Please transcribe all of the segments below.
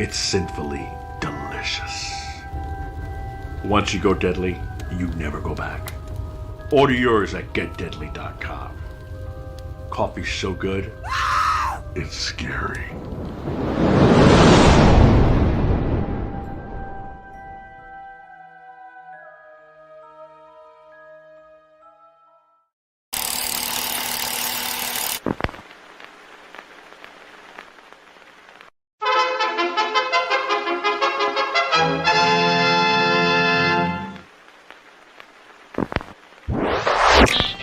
It's sinfully delicious. Once you go deadly, you never go back. Order yours at getdeadly.com. Coffee's so good, it's scary.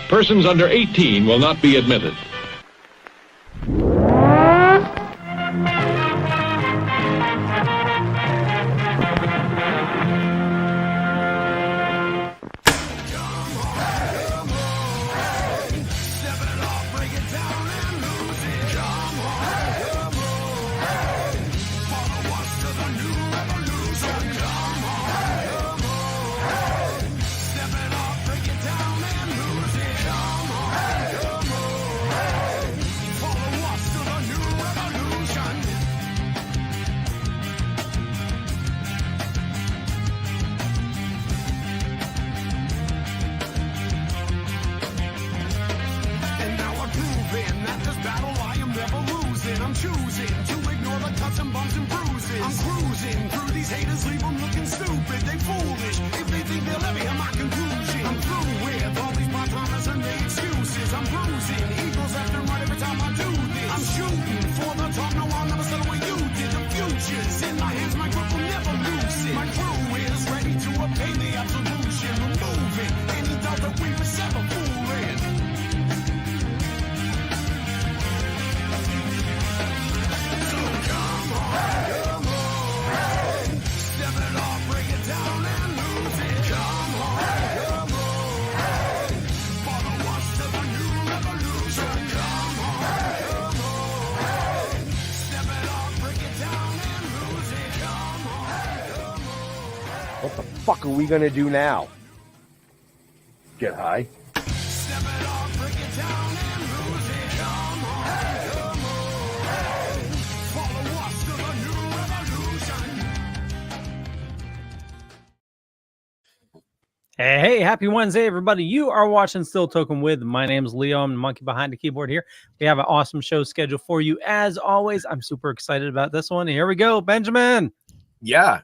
Persons under 18 will not be admitted. What the fuck are we gonna do now? Get high? Hey, happy Wednesday, everybody. You are watching Still Toking with. My name's Leo. I'm the monkey behind the keyboard here. We have an awesome show scheduled for you. As always, I'm super excited about this one. Here we go, Benjamin. Yeah,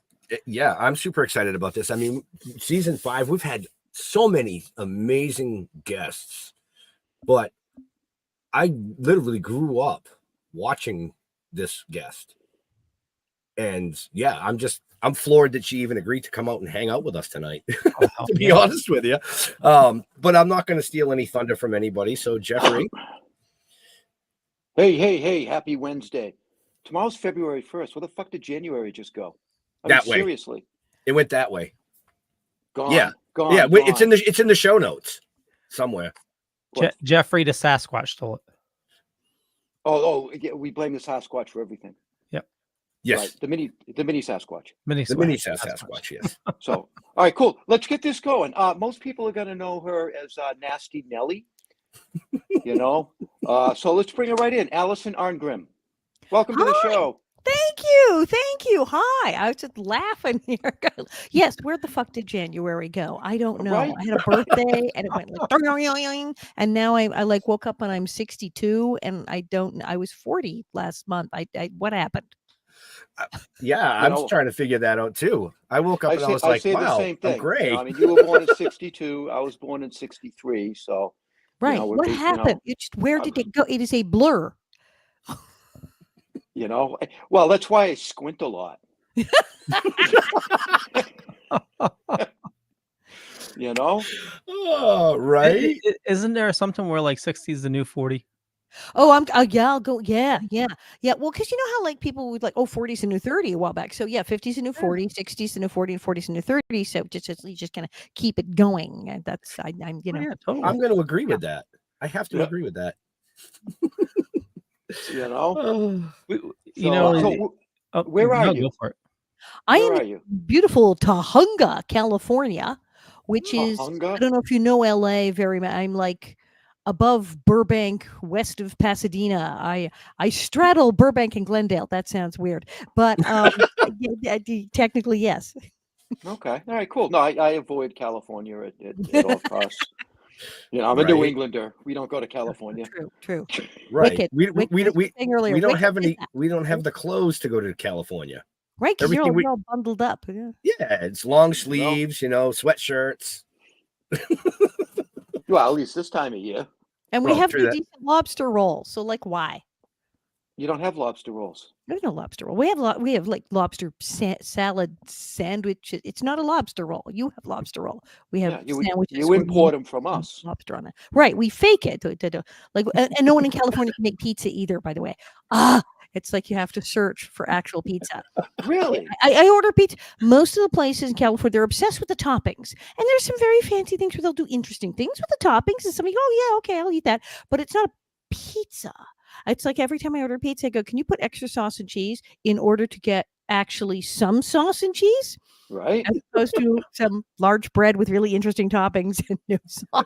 I'm super excited about this. I mean, season 5, we've had so many amazing guests, but I literally grew up watching this guest. And yeah, I'm floored that she even agreed to come out and hang out with us tonight, to be honest with you. But I'm not going to steal any thunder from anybody. So, Jeffrey. Hey, happy Wednesday. Tomorrow's February 1st. Where the fuck did January just go? That way. Seriously. It went that way. Gone. Yeah. Gone. Yeah. Gone. It's in the show notes somewhere. Jeffrey the Sasquatch stole it. Oh, yeah, we blame the Sasquatch for everything. Yes. Right. The mini Sasquatch. Mini Sasquatch, yes. So, all right, cool. Let's get this going. Most people are going to know her as Nasty Nellie, you know. So let's bring her right in. Alison Arngrim. Welcome to the show. Thank you. Hi. I was just laughing here. Yes, where the fuck did January go? I don't know. Right? I had a birthday and it went like and now I like woke up and I'm 62 and I was 40 last month. I what happened? Yeah, I'm trying to figure that out too. I woke up and I was like, wow, I'm great. You know, I mean, you were born in 62. I was born in 63. So, right. You know, what happened? Where did it go? It is a blur. You know, well, that's why I squint a lot. You know? Oh, right. Isn't there something where like 60 is the new 40? Oh, I'll go. Yeah. Well, because you know how like people would like, 40 is the new 30 a while back. So yeah, 50 is the new 40, 60 is the new 40, and 40 is the new 30. So just kind of keep it going. And that's I'm you know. Yeah, totally. I'm going to agree with that. I have to agree with that. You know. Where are you? Go for it. I am in beautiful Tahunga, California, which is I don't know if you know LA very much. I'm like above Burbank, west of Pasadena. I straddle Burbank and Glendale. That sounds weird, but technically yes. Okay. All right. Cool. No, I avoid California at all costs. You know, I'm a New Right. Englander. We don't go to California. True. Right. Wicked. We Wicked, we saying earlier, we don't Wicked have did any. that. We don't have the clothes to go to California. Right, because everything we- you're all bundled up. Yeah. Yeah, it's long sleeves, sweatshirts. Well, at least this time of year. And we Well, have true the that. decent lobster roll. So like, why? You don't have lobster rolls. There's no lobster roll. We have like lobster salad sandwich. It's not a lobster roll. You have lobster roll. We have Yeah, sandwiches. you where import them from have us. lobster on it. Right. We fake it. Like, and no one in California can make pizza either, by the way. It's like you have to search for actual pizza. Really? I order pizza. Most of the places in California, they're obsessed with the toppings. And there's some very fancy things where they'll do interesting things with the toppings. And somebody, oh, yeah, okay, I'll eat that. But it's not a pizza. It's like every time I order pizza, I go, can you put extra sauce and cheese in order to get actually some sauce and cheese? Right. As opposed to some large bread with really interesting toppings and no sauce.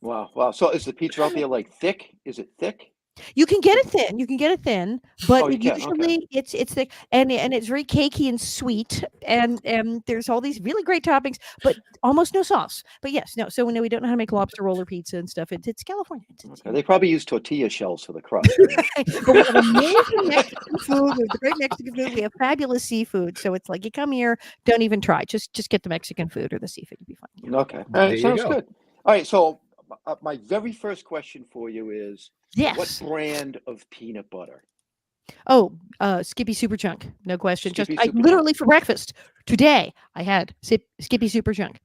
Wow. So is the pizza out there like thick? Is it thick? You can get it thin, but You can, usually okay. it's thick and it's very cakey and sweet, and there's all these really great toppings, but almost no sauce. But yes, no. So we don't know how to make lobster roller pizza and stuff. It's California. Okay. They probably use tortilla shells for the crust. But we have amazing Mexican food. We have the great Mexican food. We have fabulous seafood. So it's like you come here, don't even try. Just get the Mexican food or the seafood. You'll be fine. Okay. All There right. you Sounds go. good. All right. So my very first question for you is, Yes. what brand of peanut butter? Oh, Skippy Super Chunk. No question. Skippy I Super literally for breakfast today I had Skippy Super Chunk.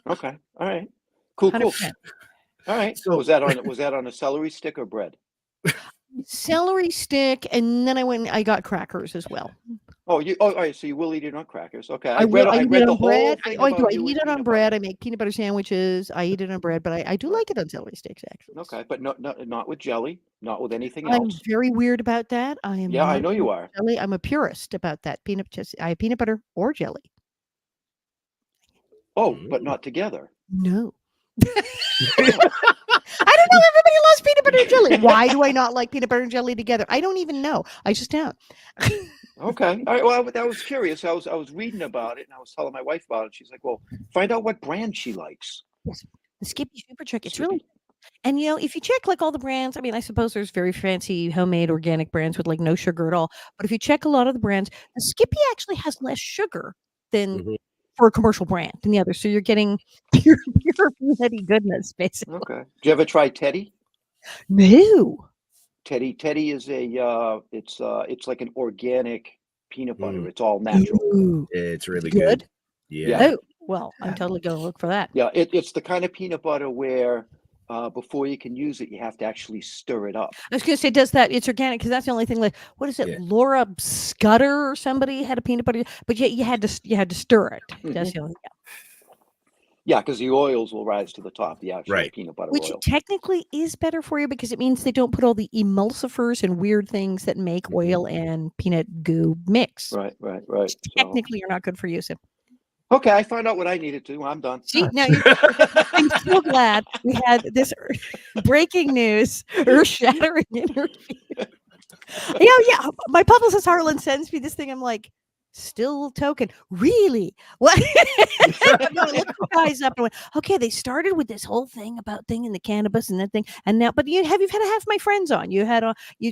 Okay. All right. Cool. 100%. All right. So- was that on a celery stick or bread? Celery stick, and then I got crackers as well. All right. So you will eat it on crackers. Okay. I I read eat the it on whole bread. thing I do. about I you eat and it on peanut bread. butter. I make peanut butter sandwiches. I eat it on bread, but I do like it on celery sticks actually. Okay, but not with jelly, not with anything I'm else. very weird about that. I am. Yeah, I not know you with are. Jelly. I'm a purist about that. I have peanut butter or jelly. Oh, but not together. No. I don't know. Everybody loves peanut butter and jelly. Why do I not like peanut butter and jelly together? I don't even know. I just don't. Okay. All right. Well, I was curious. I was reading about it, and I was telling my wife about it. She's like, "Well, find out what brand she likes." Yes. The Skippy Super Chunk. It's Skippy. really. And if you check like all the brands, I mean, I suppose there's very fancy homemade organic brands with like no sugar at all. But if you check a lot of the brands, the Skippy actually has less sugar than Mhm. for a commercial brand than the others. So you're getting pure nutty goodness, basically. Okay. Did you ever try Teddy? No. Teddy is it's like an organic peanut butter. Mm. It's all natural. Ooh. It's really Good? good. Yeah. Oh, well, I'm totally going to look for that. Yeah, it's the kind of peanut butter where before you can use it, you have to actually stir it up. I was going to say, does that? It's organic because that's the only thing. Like, what is it? Yeah. Laura Scudder or somebody had a peanut butter, but yet you had to stir it. That's the only. Yeah, because the oils will rise to the top. The actual Right. peanut butter Which oil. technically is better for you because it means they don't put all the emulsifiers and weird things that make oil and peanut goo mix. Right. Which So, technically are not good for you. So okay, I found out what I needed to. I'm done. see, now I'm so glad we had this breaking news, earth-shattering interview. Yeah. My publicist Harlan sends me this thing. I'm like, still Toking. Really? What? I'm gonna look the guys up and went, okay, they started with this whole thing about thing in the cannabis and that thing. And now, but you've had half my friends on. You had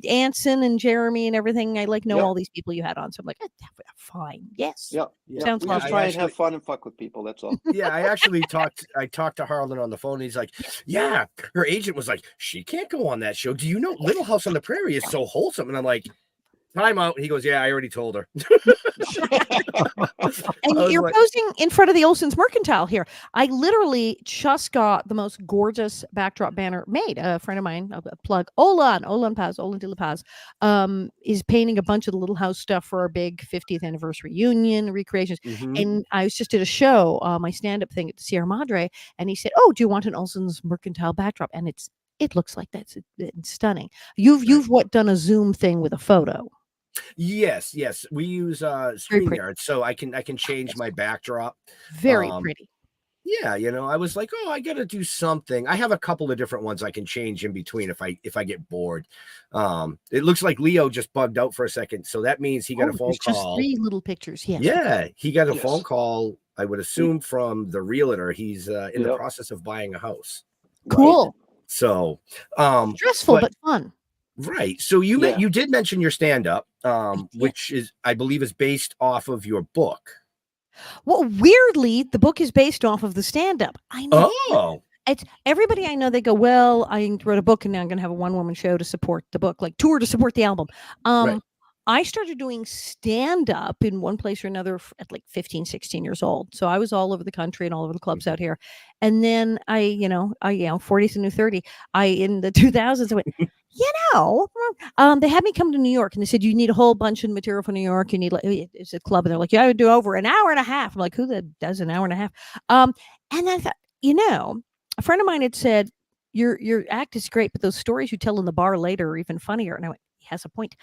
Anson and Jeremy and everything. I know Yeah. all these people you had on. So I'm like, fine. Yes. Yeah. Sounds We just lovely. try I and have fun and fuck with people. That's all. Yeah, I talked to Harlan on the phone. He's like, yeah, her agent was like, she can't go on that show. Do you know Little House on the Prairie is so wholesome? And I'm like, time out. He goes, yeah, I already told her. And was you're like- posing in front of the Olson's Mercantile here. I literally just got the most gorgeous backdrop banner made. A friend of mine, I'll plug Olan de La Paz, is painting a bunch of the Little House stuff for our big 50th anniversary reunion recreations. Mhm. And I was just at a show, my stand-up thing at the Sierra Madre, and he said, "Oh, do you want an Olson's Mercantile backdrop?" And it looks like that's it's stunning. You've done a Zoom thing with a photo. Yes. We use Very pretty. StreamYard, so I can change my backdrop. Very Um, pretty. yeah, I was like, oh, I got to do something. I have a couple of different ones I can change in between if I get bored. It looks like Leo just bugged out for a second, so that means he got a phone there's just call. 3 little pictures. Yes. Yeah, he got a Yes. phone call, I would assume, from the realtor. He's in the Yep. process of buying a house. Cool. So, Stressful but fun. right. So you Yeah. you did mention your stand-up, did. which is, I believe, is based off of your book. Well, weirdly, the book is based off of the stand-up. I know. Oh, It's everybody I know. They go, well, I wrote a book and now I'm going to have a one-woman show to support the book, like tour to support the album. Right. I started doing stand-up in one place or another at like 15, 16 years old. So I was all over the country and all over the clubs out here. And then I 40's the new 30. In the 2000s, I went, they had me come to New York and they said, you need a whole bunch of material for New York. You need, like, it's a club. And they're like, you got to do over an hour and a half. I'm like, who does an hour and a half? And I thought, a friend of mine had said, your act is great, but those stories you tell in the bar later are even funnier. And I went, he has a point.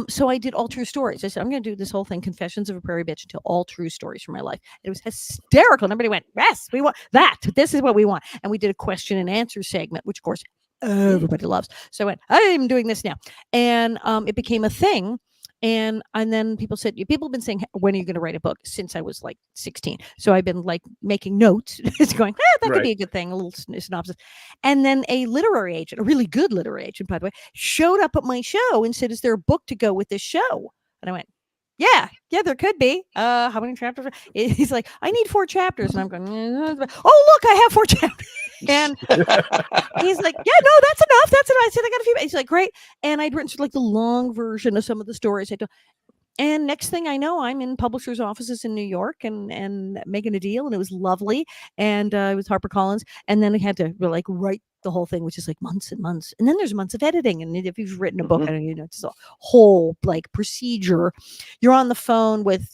So I did all true stories. I said, I'm going to do this whole thing, Confessions of a Prairie Bitch, and tell all true stories from my life. It was hysterical. And everybody went, yes, we want that. This is what we want. And we did a question and answer segment, which of course everybody loves. So I went, I'm doing this now. And it became a thing. And then people said, people have been saying, when are you going to write a book? Since I was like 16. So I've been like making notes. It's going, that could be a good thing, a little synopsis. And then a literary agent, a really good literary agent, by the way, showed up at my show and said, is there a book to go with this show? And I went, yeah, there could be. How many chapters? He's like, I need 4 chapters. And I'm going, oh, look, I have 4 chapters. And he's like, yeah, no, that's enough. I said, I got a few. He's like, great. And I'd written like the long version of some of the stories. And next thing I know, I'm in publishers' offices in New York and making a deal. And it was lovely. And it was HarperCollins. And then I had to write the whole thing, which is like months and months. And then there's months of editing. And if you've written a book, it's a whole procedure. You're on the phone with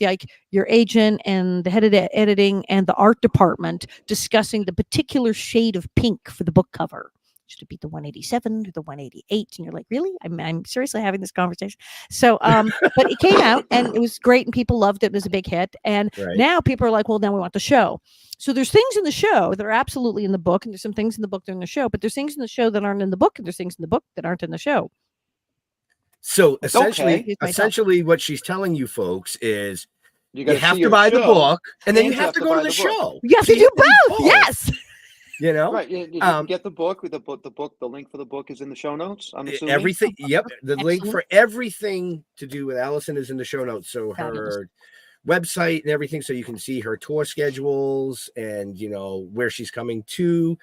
your agent and the head of the editing and the art department discussing the particular shade of pink for the book cover. Should it be the 187 or the 188? And you're like, really? I'm seriously having this conversation. So, but it came out and it was great and people loved it. It was a big hit. And now people are like, well, now we want the show. So there's things in the show that are absolutely in the book, and there's some things in the book that are in the show, but there's things in the show that aren't in the book, and there's things in the book that aren't in the show. So essentially what she's telling you folks is you have to buy the book and then you have to go to the show. You have to do both. Yes. Right. You get the book. The link for the book is in the show notes. I'm assuming everything. Yep. The link for everything to do with Alison is in the show notes. So her website and everything, so you can see her tour schedules and where she's coming to.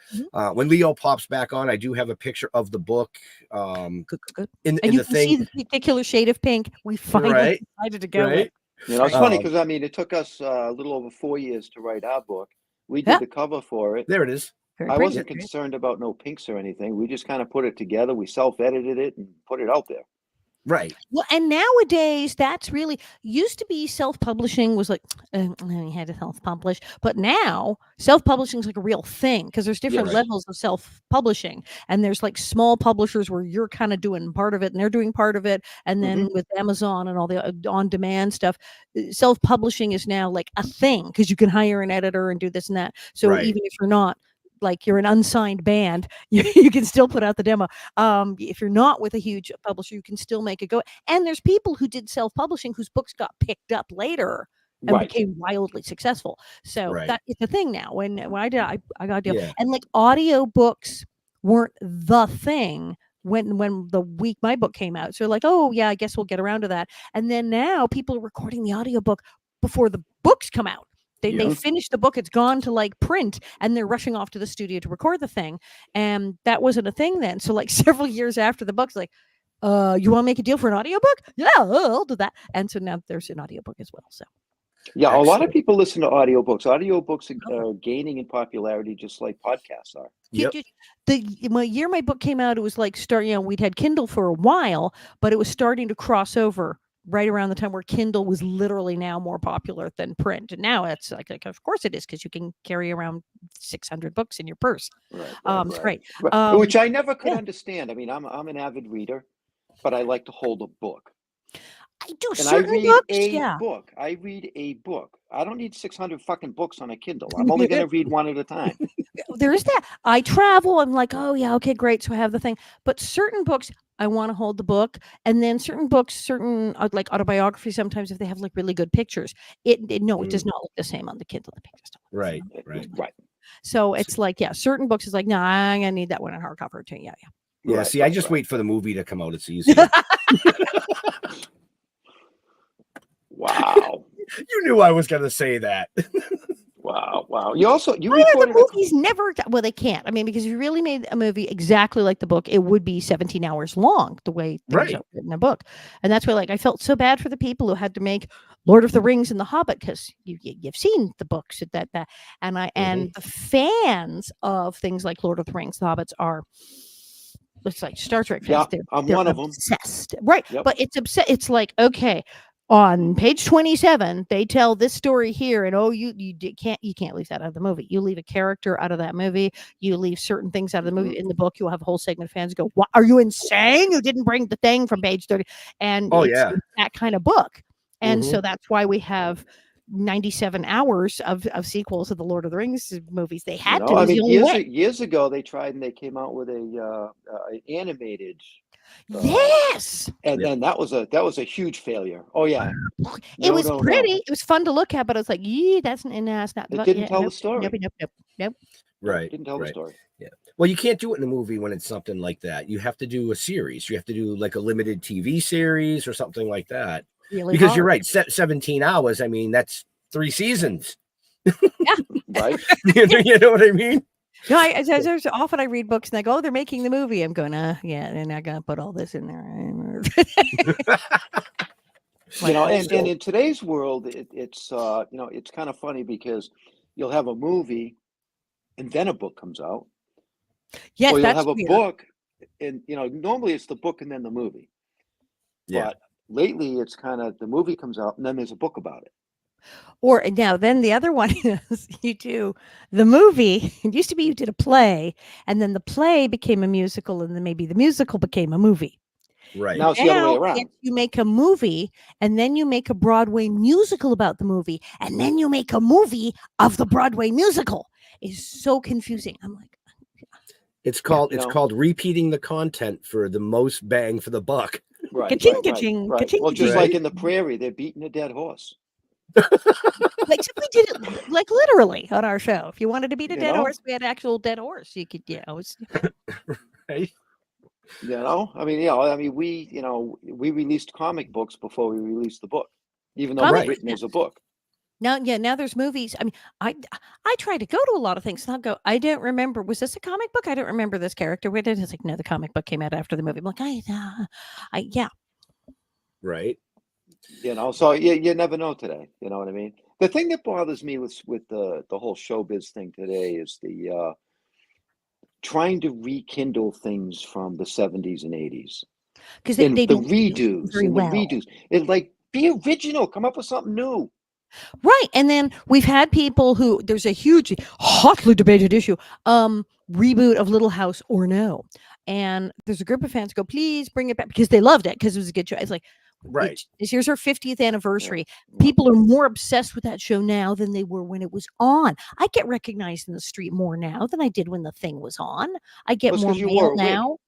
When Leo pops back on, I do have a picture of the book. Good. In you the can thing, see the particular shade of pink. We finally decided to go with. It's funny because it took us a little over 4 years to write our book. We did the cover for it. There it is. I wasn't concerned about no pinks or anything. We just kind of put it together. We self-edited it and put it out there. Right. Well, and nowadays that's really used to be self-publishing was like you had to self-publish, but now self-publishing is like a real thing because there's different levels of self-publishing, and there's like small publishers where you're kind of doing part of it and they're doing part of it, and then with Amazon and all the on-demand stuff, self-publishing is now like a thing because you can hire an editor and do this and that. So even if you're not you're an unsigned band, you can still put out the demo. If you're not with a huge publisher, you can still make it go. And there's people who did self-publishing whose books got picked up later and became wildly successful. So that is the thing now. When I did, I got a deal. Yeah. And audio books weren't the thing when the week my book came out. So oh yeah, I guess we'll get around to that. And then now people are recording the audiobook before the books come out. They finished the book, it's gone to print, and they're rushing off to the studio to record the thing. And that wasn't a thing then. So several years after the book's you want to make a deal for an audiobook? Yeah, I'll do that. And so now there's an audiobook as well. So yeah, a lot of people listen to audiobooks. Audiobooks are gaining in popularity just like podcasts are. Yep. The year my book came out, it was we'd had Kindle for a while, but it was starting to cross over right around the time where Kindle was literally now more popular than print. And now it's of course it is, because you can carry around 600 books in your purse. It's great. Which I never could understand. I mean, I'm an avid reader, but I like to hold a book. I do And I certain read books, a yeah. book. I read a book. I don't need 600 fucking books on a Kindle. I'm only going to read one at a time. There is that. I travel. I'm like, oh yeah, okay, great. So I have the thing. But certain books, I want to hold the book, and then certain books, certain like autobiography. Sometimes if they have like really good pictures, no, it does not look the same on the Kindle. The pictures don't look the Right, same. right. Right. So it's like, yeah, certain books is like, no, I'm gonna need that one in hardcover too. Yeah, Yeah, Right, see, I right, just right. wait for the movie to come out. It's easier. Wow. You knew I was going to say that. Wow. Wow. You Why are reported the movies never? Well, they can't. I mean, because if you really made a movie exactly like the book, it would be 17 hours long, the way things Right. are written in a book. And that's why, like, I felt so bad for the people who had to make Lord of the Rings and The Hobbit, because you've seen the books and the fans of things like Lord of the Rings, The Hobbits are. It's like Star Trek fans. Yeah, I'm they're one of 'em. obsessed, right? Yep. But it's upset. It's like, okay, on page 27, they tell this story here, and can't leave that out of the movie. You leave a character out of that movie. You leave certain things out of the movie. In the book, you'll have a whole segment of fans go, "What? Are you insane? You didn't bring the thing from page 30." And it's that kind of book. And so that's why we have 97 hours of sequels of the Lord of the Rings movies. They had to. It was the only way. Years ago, they tried and they came out with a animated. Yes. And then that was a huge failure. Oh yeah. It was pretty. No. It was fun to look at, but I was like, "Yee, that's not." It didn't tell the story. Nope. Right. Didn't tell the story. Yeah. Well, you can't do it in a movie when it's something like that. You have to do a series. You have to do like a limited TV series or something like that. Really because hard. you're right. 17 hours. I mean, that's 3 seasons. Yeah. Right. You know what I mean? No, there's often I read books and I go, "Oh, they're making the movie." I'm going, yeah, they're not going to put all this in there. And in today's world, it's it's kind of funny because you'll have a movie and then a book comes out. Yes, or you'll that's have a weird. book, and normally it's the book and then the movie. Yeah. But lately, it's kind of the movie comes out and then there's a book about it. Or now, then the other one is you do the movie. It used to be you did a play, and then the play became a musical, and then maybe the musical became a movie. Right. Now it's the other way around. You make a movie, and then you make a Broadway musical about the movie, and then you make a movie of the Broadway musical. It's so confusing. I'm like, it's called repeating the content for the most bang for the buck. Right. Ka-ching, ka-ching, Right. ka-ching, Well, just ka-ching. like in the Prairie, they're beating a dead horse. Like, so we did it like literally on our show. If you wanted to beat a You dead know? horse, we had actual dead horse. You could, it's Right. We released comic books before we released the book, even though Comic- it's written as a book. now there's movies. I mean, I try to go to a lot of things and I'll go, I don't remember, was this a comic book? I don't remember this character. Where did it's like, no, the comic book came out after the movie. I'm like, yeah. Right. So you never know today. You know what I mean? The thing that bothers me with the whole showbiz thing today is the trying to rekindle things from the 70s and 80s. Because they the don't redos very and well. the redos. It's like, be original, come up with something new. Right. And then we've had people who, there's a huge, hotly debated issue, reboot of Little House or no. And there's a group of fans who go, please bring it back, because they loved it, because it was a good show. It's like, Right. Here's our 50th anniversary. People are more obsessed with that show now than they were when it was on. I get recognized in the street more now than I did when the thing was on. I get Well, it's more 'cause you wore mail a wig. now.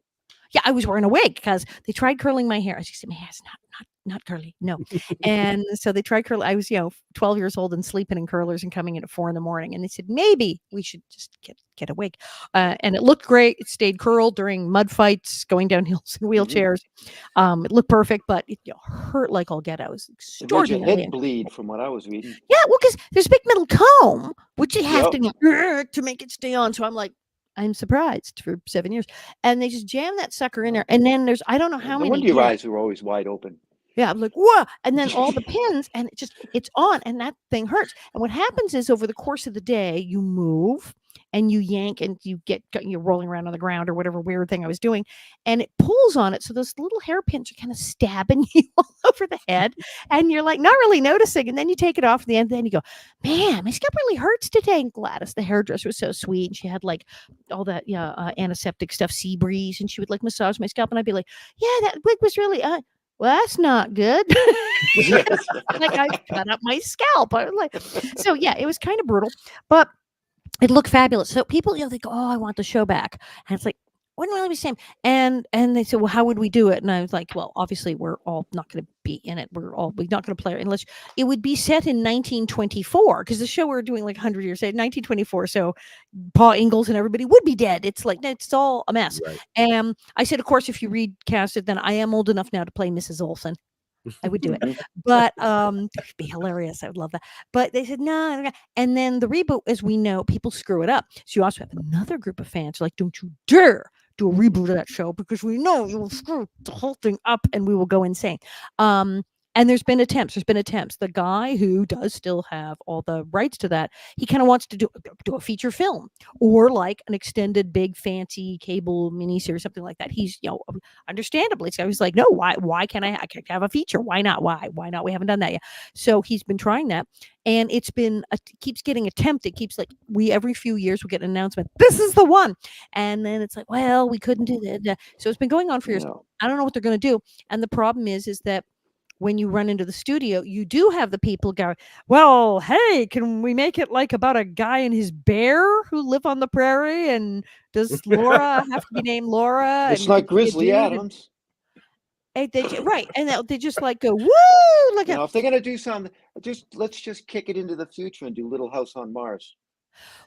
Yeah, I was wearing a wig because they tried curling my hair. I just said, my hair's not curly. No. And so they tried curling. I was, 12 years old and sleeping in curlers and coming in at 4 a.m. And they said, maybe we should just get a wig. And it looked great. It stayed curled during mud fights, going down hills in wheelchairs. It looked perfect, but it hurt like all get out. It was It made your extraordinarily. head bleed from what I was reading. Yeah, well, because there's a big metal comb, which you have Yep. to make it stay on. So I'm like, I'm surprised for 7 years. And they just jam that sucker in there. And then there's, I don't know how No many. wonder your eyes were always wide open. Yeah, I'm like, whoa. And then all the pins, and it's on, and that thing hurts. And what happens is over the course of the day, you move and you yank and you're rolling around on the ground or whatever weird thing I was doing, and it pulls on it. So those little hairpins are kind of stabbing you all over the head, and you're like not really noticing. And then you take it off at the end, then you go, man, my scalp really hurts today. And Gladys, the hairdresser, was so sweet. And she had like all that antiseptic stuff, sea breeze, and she would like massage my scalp, and I'd be like, yeah, that wig was really well, that's not good. Yes. Like I cut up my scalp. I was like, so yeah, it was kind of brutal, but it looked fabulous. So people, they go, "Oh, I want the show back," and it's like, wouldn't really be the same. And they said, "Well, how would we do it?" And I was like, "Well, obviously, we're all not going to be in it. We're not going to play it unless it would be set in 1924 because the show we're doing like 100 years ago, 1924. So Paul Ingalls and everybody would be dead. It's like it's all a mess." Right. And I said, "Of course, if you recast it, then I am old enough now to play Mrs. Olson." I would do it. But it'd be hilarious. I would love that. But they said no. And then the reboot, as we know, people screw it up. So you also have another group of fans who are like, don't you dare do a reboot of that show because we know you will screw the whole thing up and we will go insane. And there's been attempts. The guy who does still have all the rights to that, he kind of wants to do a feature film or like an extended big fancy cable miniseries, something like that. He's, understandably, so I was like, no, why can't I can't have a feature? Why not? Why not? We haven't done that yet. So he's been trying that. And it's been keeps getting attempted. Keeps like every few years we get an announcement. This is the one, and then it's like, well, we couldn't do that. So it's been going on for years. I don't know what they're going to do. And the problem is that when you run into the studio, you do have the people go, well, hey, can we make it like about a guy and his bear who live on the prairie? And does Laura have to be named Laura? It's and like Grizzly Adams. Right. And they just like go, woo! Look If they're gonna do something, let's just kick it into the future and do Little House on Mars.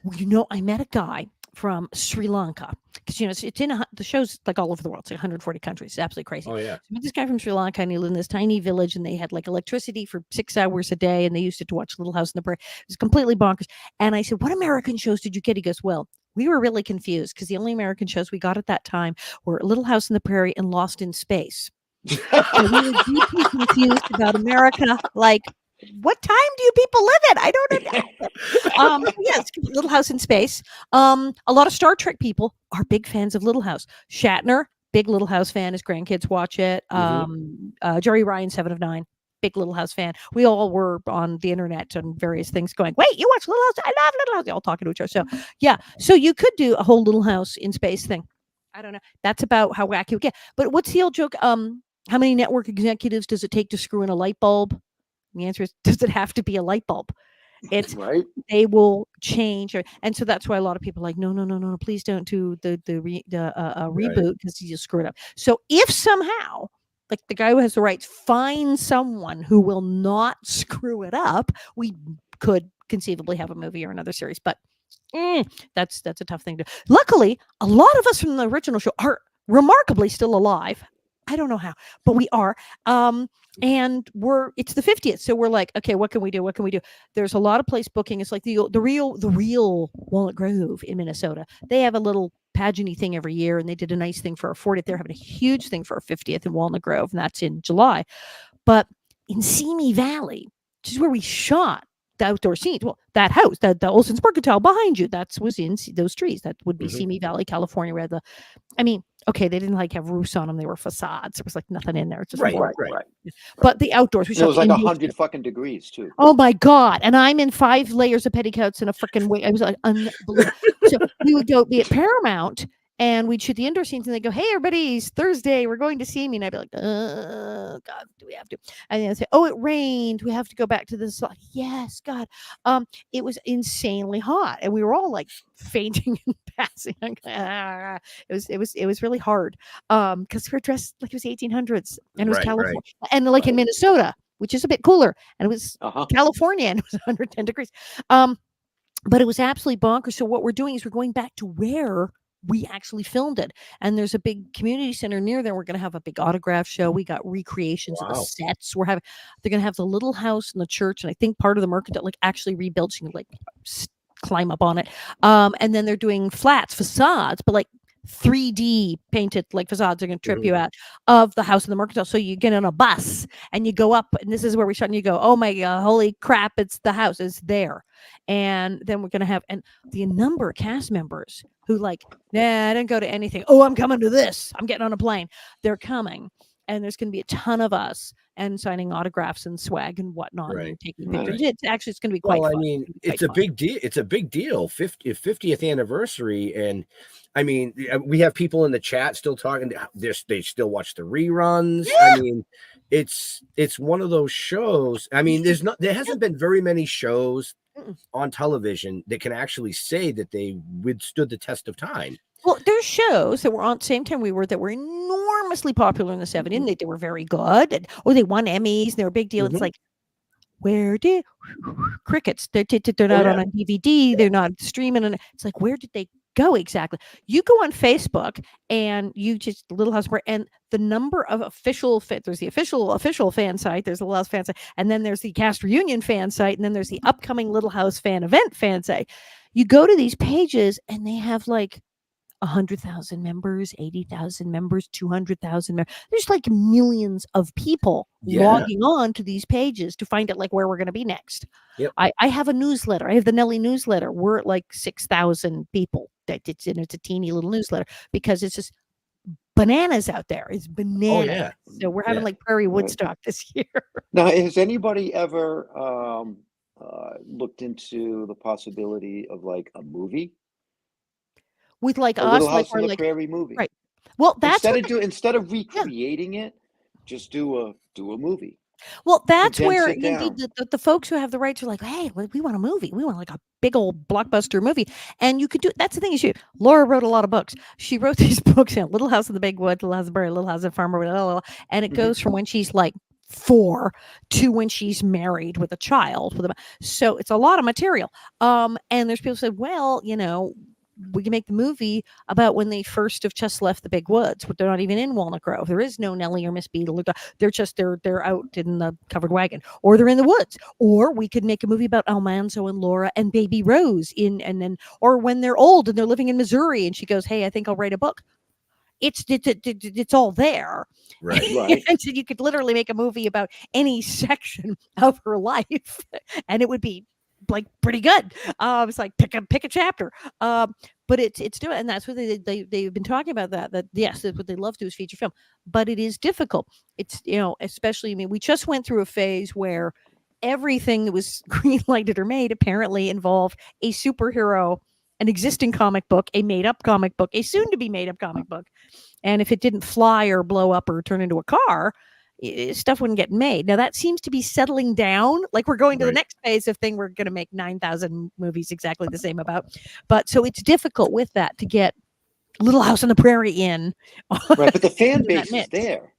Well, I met a guy from Sri Lanka because it's in the show's like all over the world. It's like 140 countries. It's absolutely crazy. Oh yeah. So I met this guy from Sri Lanka and he lived in this tiny village and they had like electricity for 6 hours a day and they used it to watch Little House in the Prairie. It was completely bonkers. And I said, "What American shows did you get?" He goes, "Well, we were really confused because the only American shows we got at that time were Little House in the Prairie and Lost in Space." So we were deeply confused about America. Like, what time do you people live in? I don't know. Yes, Little House in Space. A lot of Star Trek people are big fans of Little House. Shatner, big Little House fan. His grandkids watch it. Jerry Ryan, 7 of 9, big Little House fan. We all were on the internet and various things going, "Wait, you watch Little House? I love Little House." They're all talking to each other. So yeah, so you could do a whole Little House in Space thing. I don't know. That's about how wacky we get. But what's the old joke? How many network executives does it take to screw in a light bulb? The answer is, does it have to be a light bulb? It's right. They will change, and so that's why a lot of people are like, no, please don't do the reboot because you screw it up. So if somehow, like the guy who has the rights, find someone who will not screw it up, we could conceivably have a movie or another series. But that's a tough thing to do. Luckily, a lot of us from the original show are remarkably still alive. I don't know how, but we are. And it's the 50th. So we're like, okay, what can we do? There's a lot of place booking. It's like the real Walnut Grove in Minnesota. They have a little pageant-y thing every year, and they did a nice thing for our 40th. They're having a huge thing for our 50th in Walnut Grove, and that's in July. But in Simi Valley, which is where we shot the outdoor scenes, well, that house, the Olson's Mercantile behind you, that was in those trees. That would be Simi Valley, California, where okay, they didn't like have roofs on them; they were facades. There was like nothing in there. It's just Right. But the outdoors, it was like 100 fucking degrees too. Oh my God! And I'm in 5 layers of petticoats and a freaking wig. I was like unbelievable. So we would be at Paramount and we'd shoot the indoor scenes, and they go, "Hey, everybody, it's Thursday. We're going to see me." And I'd be like, "Oh God, do we have to?" And they'd say, "Oh, it rained. We have to go back to this." Like, yes, God. It was insanely hot, and we were all like fainting and passing. It was really hard. Because we were dressed like it was 1800s, and it was California, and like in Minnesota, which is a bit cooler, and it was California, and it was 110 degrees. But it was absolutely bonkers. So what we're doing is we're going back to where we actually filmed it, and there's a big community center near there. We're going to have a big autograph show. We got recreations of the sets. They're going to have the little house and the church, and I think part of the Mercantile like actually rebuilt. So you can like climb up on it. And then they're doing facades, but like 3D painted like facades are going to trip you out of the house in the Mercantile. So you get on a bus and you go up, and this is where we shot, and you go, "Oh my God, holy crap, it's the house is there." And then we're going to have, and the number of cast members who like, "Nah, I didn't go to anything. Oh, I'm coming to this. I'm getting on a plane." They're coming, and there's going to be a ton of us and signing autographs and swag and whatnot and taking pictures. It's going to be quite fun. I mean, it's a big deal. It's a big deal. 50th anniversary. And I mean, we have people in the chat still talking. They still watch the reruns. I mean, it's one of those shows. I mean, there hasn't been very many shows on television that can actually say that they withstood the test of time. Well, there's shows that were on the same time we were that were enormously popular in the 70s, and they were very good. They won Emmys, and they were a big deal. It's like, where did crickets? They're not on DVD, they're not streaming, and it's like, where did they go exactly? You go on Facebook and you just Little House, and the number of there's the official fan site, there's the Little House fan site, and then there's the cast reunion fan site, and then there's the upcoming Little House fan event fan site. You go to these pages and they have like 100,000 members, 80,000 members, 200,000 members. There's like millions of people logging on to these pages to find out like where we're going to be next. Yep. I have a newsletter. I have the Nellie newsletter. We're at like 6,000 people. It's a teeny little newsletter because it's just bananas out there. It's bananas. So we're having like Prairie Woodstock this year. Now, has anybody ever looked into the possibility of like a movie? With like a us, Little like House on we're the like Prairie movie, right? Well, that's instead of recreating it, just do a movie. Well, that's Condense where it down. indeed the folks who have the rights are like, hey, we want a movie. We want like a big old blockbuster movie. And you could do, that's the thing is Laura wrote a lot of books. She wrote these books, Little House in the Big Woods, Little House in the Prairie, Little House in Farmer, blah, blah, blah, and it goes from when she's like 4 to when she's married with a child. So it's a lot of material. And there's people who say, well, we can make the movie about when they first have just left the big woods, but they're not even in Walnut Grove. There is no Nellie or Miss Beadle. They're out in the covered wagon, or they're in the woods. Or we could make a movie about Almanzo and Laura and baby Rose or when they're old and they're living in Missouri and she goes, hey, I think I'll write a book. It's all there. Right. And so you could literally make a movie about any section of her life and it would be like pretty good. It's like pick a chapter. But it's doing, and that's what they've been talking about that yes, that's what they love to do is feature film, but it is difficult. It's especially, we just went through a phase where everything that was green lighted or made apparently involved a superhero, an existing comic book, a made up comic book, a soon to be made up comic book, and if it didn't fly or blow up or turn into a car, stuff wouldn't get made. Now that seems to be settling down. Like we're going to the next phase of thing. We're going to make 9,000 movies exactly the same about. But so it's difficult with that to get Little House on the Prairie in. Right, but the fan base is there.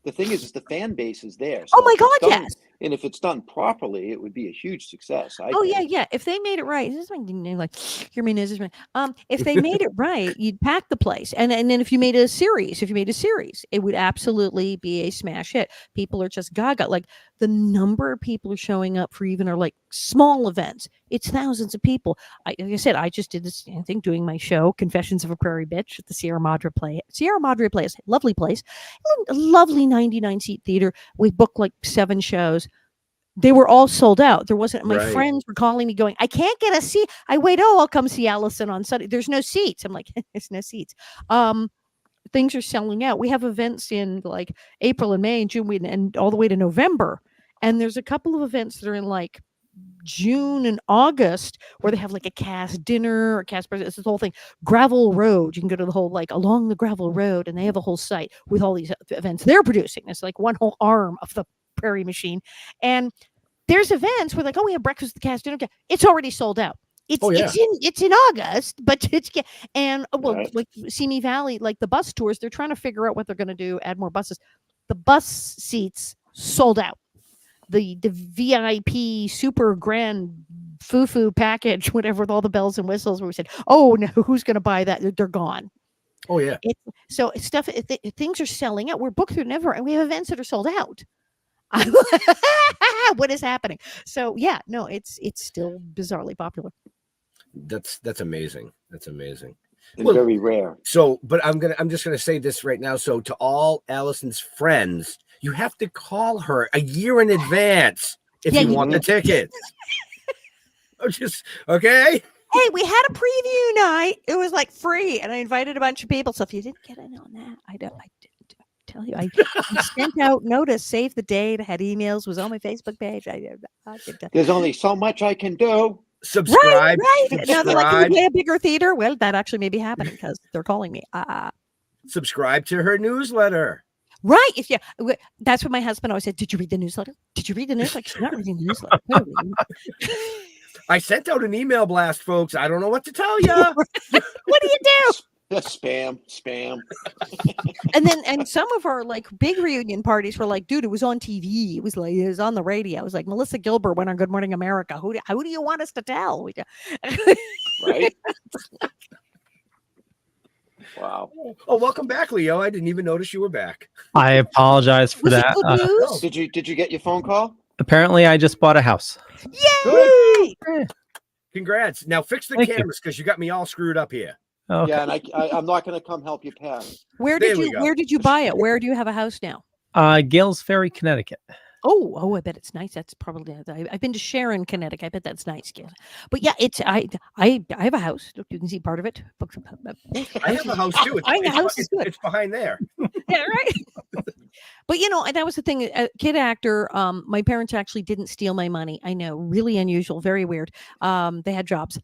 The thing is the fan base is there. So oh my God, yes. And if it's done properly, it would be a huge success. I think. Yeah. If they made it right, this is like hear me, if they made it right, you'd pack the place. And then if you made a series, it would absolutely be a smash hit. People are just gaga. Like the number of people are showing up for even our like small events. It's thousands of people. Like I said, I just did this thing doing my show, Confessions of a Prairie Bitch at the Sierra Madre Place, lovely place, lovely 99-seat theater. We booked like 7 shows. They were all sold out. There wasn't. My friends were calling me, going, "I can't get a seat." I wait. Oh, I'll come see Alison on Sunday. There's no seats. I'm like, "There's no seats." Things are selling out. We have events in like April and May and June and all the way to November. And there's a couple of events that are in like June and August where they have like a cast dinner or cast present. It's this whole thing. Gravel Road. You can go to the whole like along the gravel road, and they have a whole site with all these events they're producing. It's like one whole arm of the Prairie machine. And there's events where like, oh, we have breakfast with the cast dinner. It's already sold out. It's in August, but like Simi Valley, like the bus tours, they're trying to figure out what they're going to do, add more buses. The bus seats sold out. The VIP super grand foo package, whatever, with all the bells and whistles, where we said, oh no, who's going to buy that? They're gone. Oh yeah. Things are selling out. We're booked through never, and we have events that are sold out. What is happening? So yeah, no, it's still bizarrely popular. That's amazing. That's amazing. And very rare. So, but I'm just gonna say this right now. So to all Alison's friends, you have to call her a year in advance if you want the tickets. Okay. Hey, we had a preview night. It was like free, and I invited a bunch of people. So if you didn't get in on that, I didn't tell you. I sent out notice, saved the date, I had emails, was on my Facebook page. There's only so much I can do. Subscribe. Right. Now they're like, can we play a bigger theater? Well, that actually may be happening because they're calling me. Subscribe to her newsletter. Right. If you, that's what my husband always said. Did you read the newsletter? Did you read the newsletter? She's not reading the newsletter. Clearly. I sent out an email blast, folks. I don't know what to tell you. What do you do? That's spam. And some of our like big reunion parties were like, dude, it was on TV. It was on the radio. It was like Melissa Gilbert went on Good Morning America. Who do you want us to tell? Right. Wow. Oh, welcome back, Leo. I didn't even notice you were back. I apologize for Was it that. good news? Did you get your phone call? Apparently, I just bought a house. Yay! Congrats. Now fix the Thank you. cameras because you got me all screwed up here. Okay. Yeah, and I'm not going to come help you pass. Where There did we you go. where did you buy it? Where do you have a house now? Gales Ferry, Connecticut. Oh, I bet it's nice. That's probably I've been to Sharon, Connecticut. I bet that's nice. But yeah, it's I have a house. Look, you can see part of it. I have a house too. Buying a house is good. It's behind there. Yeah, right. But you know, that was the thing. Kid actor. My parents actually didn't steal my money. I know, really unusual, very weird. They had jobs,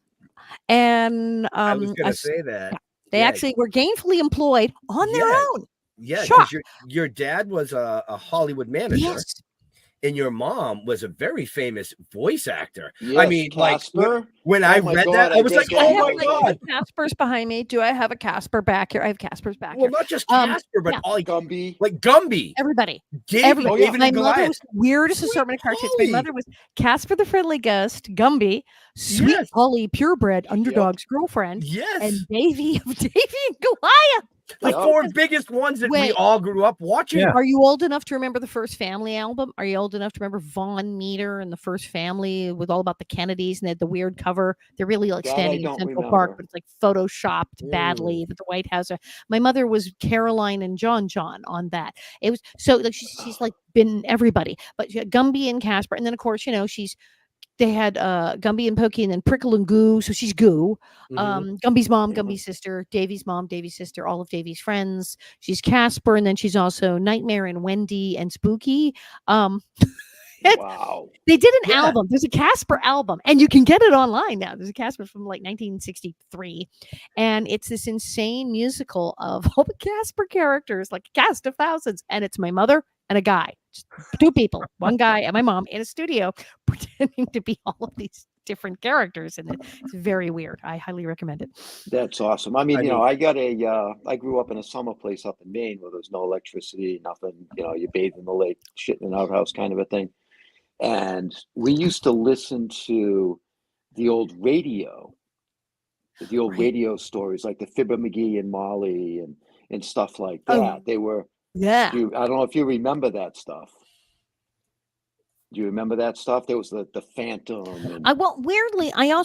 and I was going to say that. they Yeah. actually were gainfully employed on their Yeah. own. Yeah, Shock. because your dad was a Hollywood manager. Yes. And your mom was a very famous voice actor. Yes, I mean, Casper. like when I my read God, that, I was like, guess "Oh I my know god!" Casper's behind me. Do I have a Casper back here? I have Casper's back Well, here. not just Casper, but yeah. all Gumby. like Gumby, Everybody. David, Oh, yeah. David My and mother Goliath. was the weirdest Sweet assortment of cartoons. Polly. My mother was Casper the Friendly Ghost, Gumby, Sweet Yes. Polly, purebred, underdog's girlfriend, Yes, and Davy of Davy and Goliath. the Yeah. four biggest ones that we Wait. all grew up watching. Yeah. Are you old enough to remember the first Family album? Are you old enough to remember Von Meter and the first Family with all about the Kennedys and they had the weird cover? They're really like That I standing in don't Central Park, remember. but it's like photoshopped badly with the White House. My mother was Caroline and John on that. It was so like she's like been everybody, but she had Gumby and Casper, and then of course they had Gumby and Pokey, and then Prickle and Goo, so she's Goo. Mhm. Gumby's mom, Mhm. Gumby's sister, Davy's mom, Davy's sister, all of Davy's friends. She's Casper, and then she's also Nightmare and Wendy and Spooky. Wow. They did an Yeah. album. There's a Casper album, and you can get it online now. There's a Casper from like 1963, and it's this insane musical of all the Casper characters, like a cast of thousands. And it's my mother and a guy, just two people, one guy and my mom in a studio pretending to be all of these different characters, and it's very weird. I highly recommend it. That's awesome. I mean, I you know, mean- I grew up in a summer place up in Maine where there's no electricity, nothing, you know, you bathe in the lake, shit in an outhouse kind of a thing. And we used to listen to the old radio stories like the Fibber McGee and Molly and stuff like that. Oh. They were, Yeah. I don't know if you remember that stuff. Do you remember that stuff? There was the Phantom. And, Weirdly, I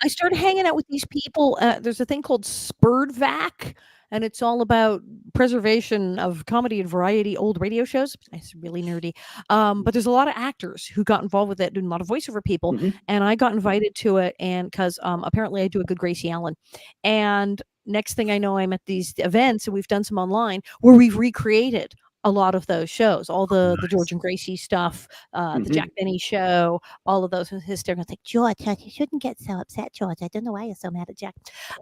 started hanging out with these people. There's a thing called SPURDVAC, and it's all about preservation of comedy and variety old radio shows. It's really nerdy. But there's a lot of actors who got involved with it, doing a lot of voiceover people, Mhm. and I got invited to it, and because apparently I do a good Gracie Allen, and next thing I know, I'm at these events, and we've done some online where we've recreated a lot of those shows, all the George and Gracie stuff, the Mhm. Jack Benny show, all of those hysterical. Like, George, you shouldn't get so upset, George. I don't know why you're so mad at Jack.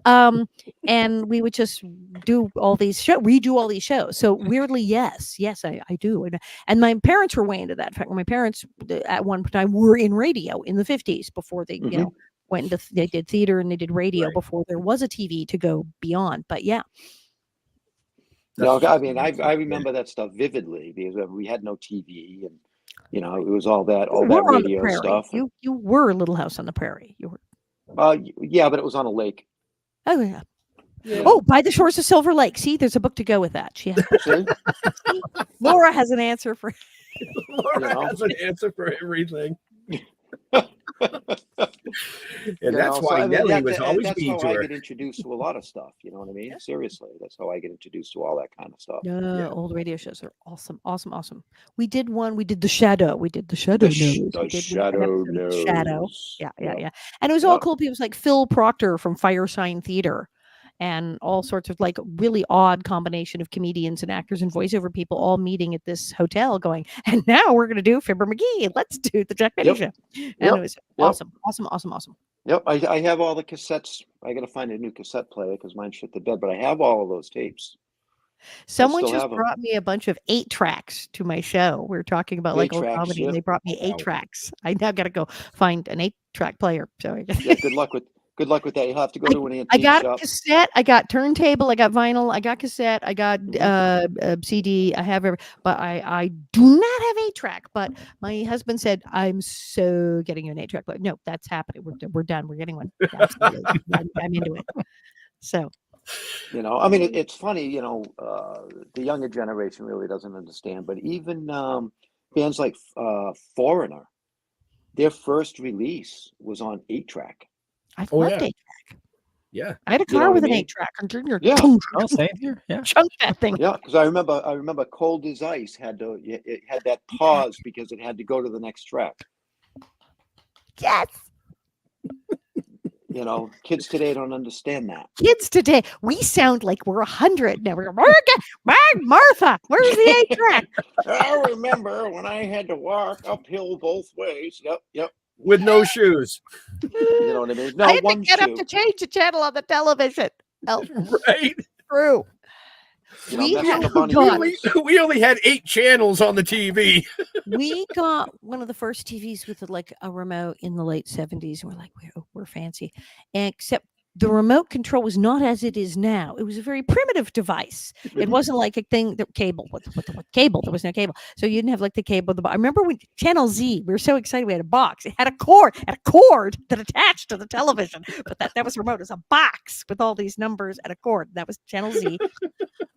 And we would just do all these redo all these shows. So weirdly, yes, I do. And my parents were way into that. In fact, my parents at one time were in radio in the 50s before they, you know, went into they did theater and they did radio before there was a TV to go beyond. But yeah. No, I mean, I remember that stuff vividly because we had no TV and, you know, it was all that You were on the radio prairie. stuff. You were Little House on the Prairie. You were. Yeah, but it was on a lake. Oh yeah. Yeah. Oh, By the Shores of Silver Lake. See, there's a book to go with that. She has, See? Laura has an answer for. Laura know? has an answer for everything. And You that's know, so, why I mean, Nellie was always that's mean how to I her. get introduced to a lot of stuff. You know what I mean? Seriously, that's how I get introduced to all that kind of stuff. Yeah, old radio shows are awesome. We did one. We did The Shadow. We did The Shadow News. We did an Shadow episode of The Shadow. News. Yeah. And it was all Yep. cool. People like Phil Proctor from Firesign Theater and all sorts of like really odd combination of comedians and actors and voiceover people all meeting at this hotel going, and now we're going to do Fibber McGee. Let's do the Jack Benny Yep. show. And Yep. it was Yep. awesome. Yep, I have all the cassettes. I got to find a new cassette player because mine shit the bed, but I have all of those tapes. Someone still just have 'em. brought me a bunch of 8 tracks to my show. We were talking about like old 8 tracks, comedy, and yeah. they brought me 8 Wow. tracks. I now got to go find an 8-track player. So Yeah, good luck with that. You'll have to go to an I antique got shop. cassette, I got turntable, I got vinyl, I got cassette, I got Mhm. CD. I have but I do not have 8-track. But my husband said, "I'm so getting you an 8-track player." No, that's happening. We're done. We're getting one. Absolutely, I'm into it. So. I mean, it's funny. The younger generation really doesn't understand. But even bands like Foreigner, their first release was on 8-track. I Oh, loved yeah. 8-track. Yeah. I had a You know car what with I an mean? 8-track. And Junior Yeah. Oh, same here. Yeah. chunk that thing. Yeah, because I remember Cold as Ice it had that pause because it had to go to the next track. Yes. Kids today don't understand that. Kids today, we sound like we're 100 now. We're Martha. Where's the 8-track? I remember when I had to walk uphill both ways. Yep. With no shoes. You know what I mean? No, I had to one get up shoe. to change the channel on the television. Oh, Right. true. Messing had the bunny God. We only had 8 channels on the TV. We got one of the first TVs with like a remote in the late 70s. And we're like, we're fancy. And except the remote control was not as it is now. It was a very primitive device. It wasn't like a thing that cable. What cable? There was no cable. So you didn't have like the cable. I remember when Channel Z, we were so excited. We had a box. It had a cord that attached to the television. But that was remote. It was a box with all these numbers and a cord. That was Channel Z.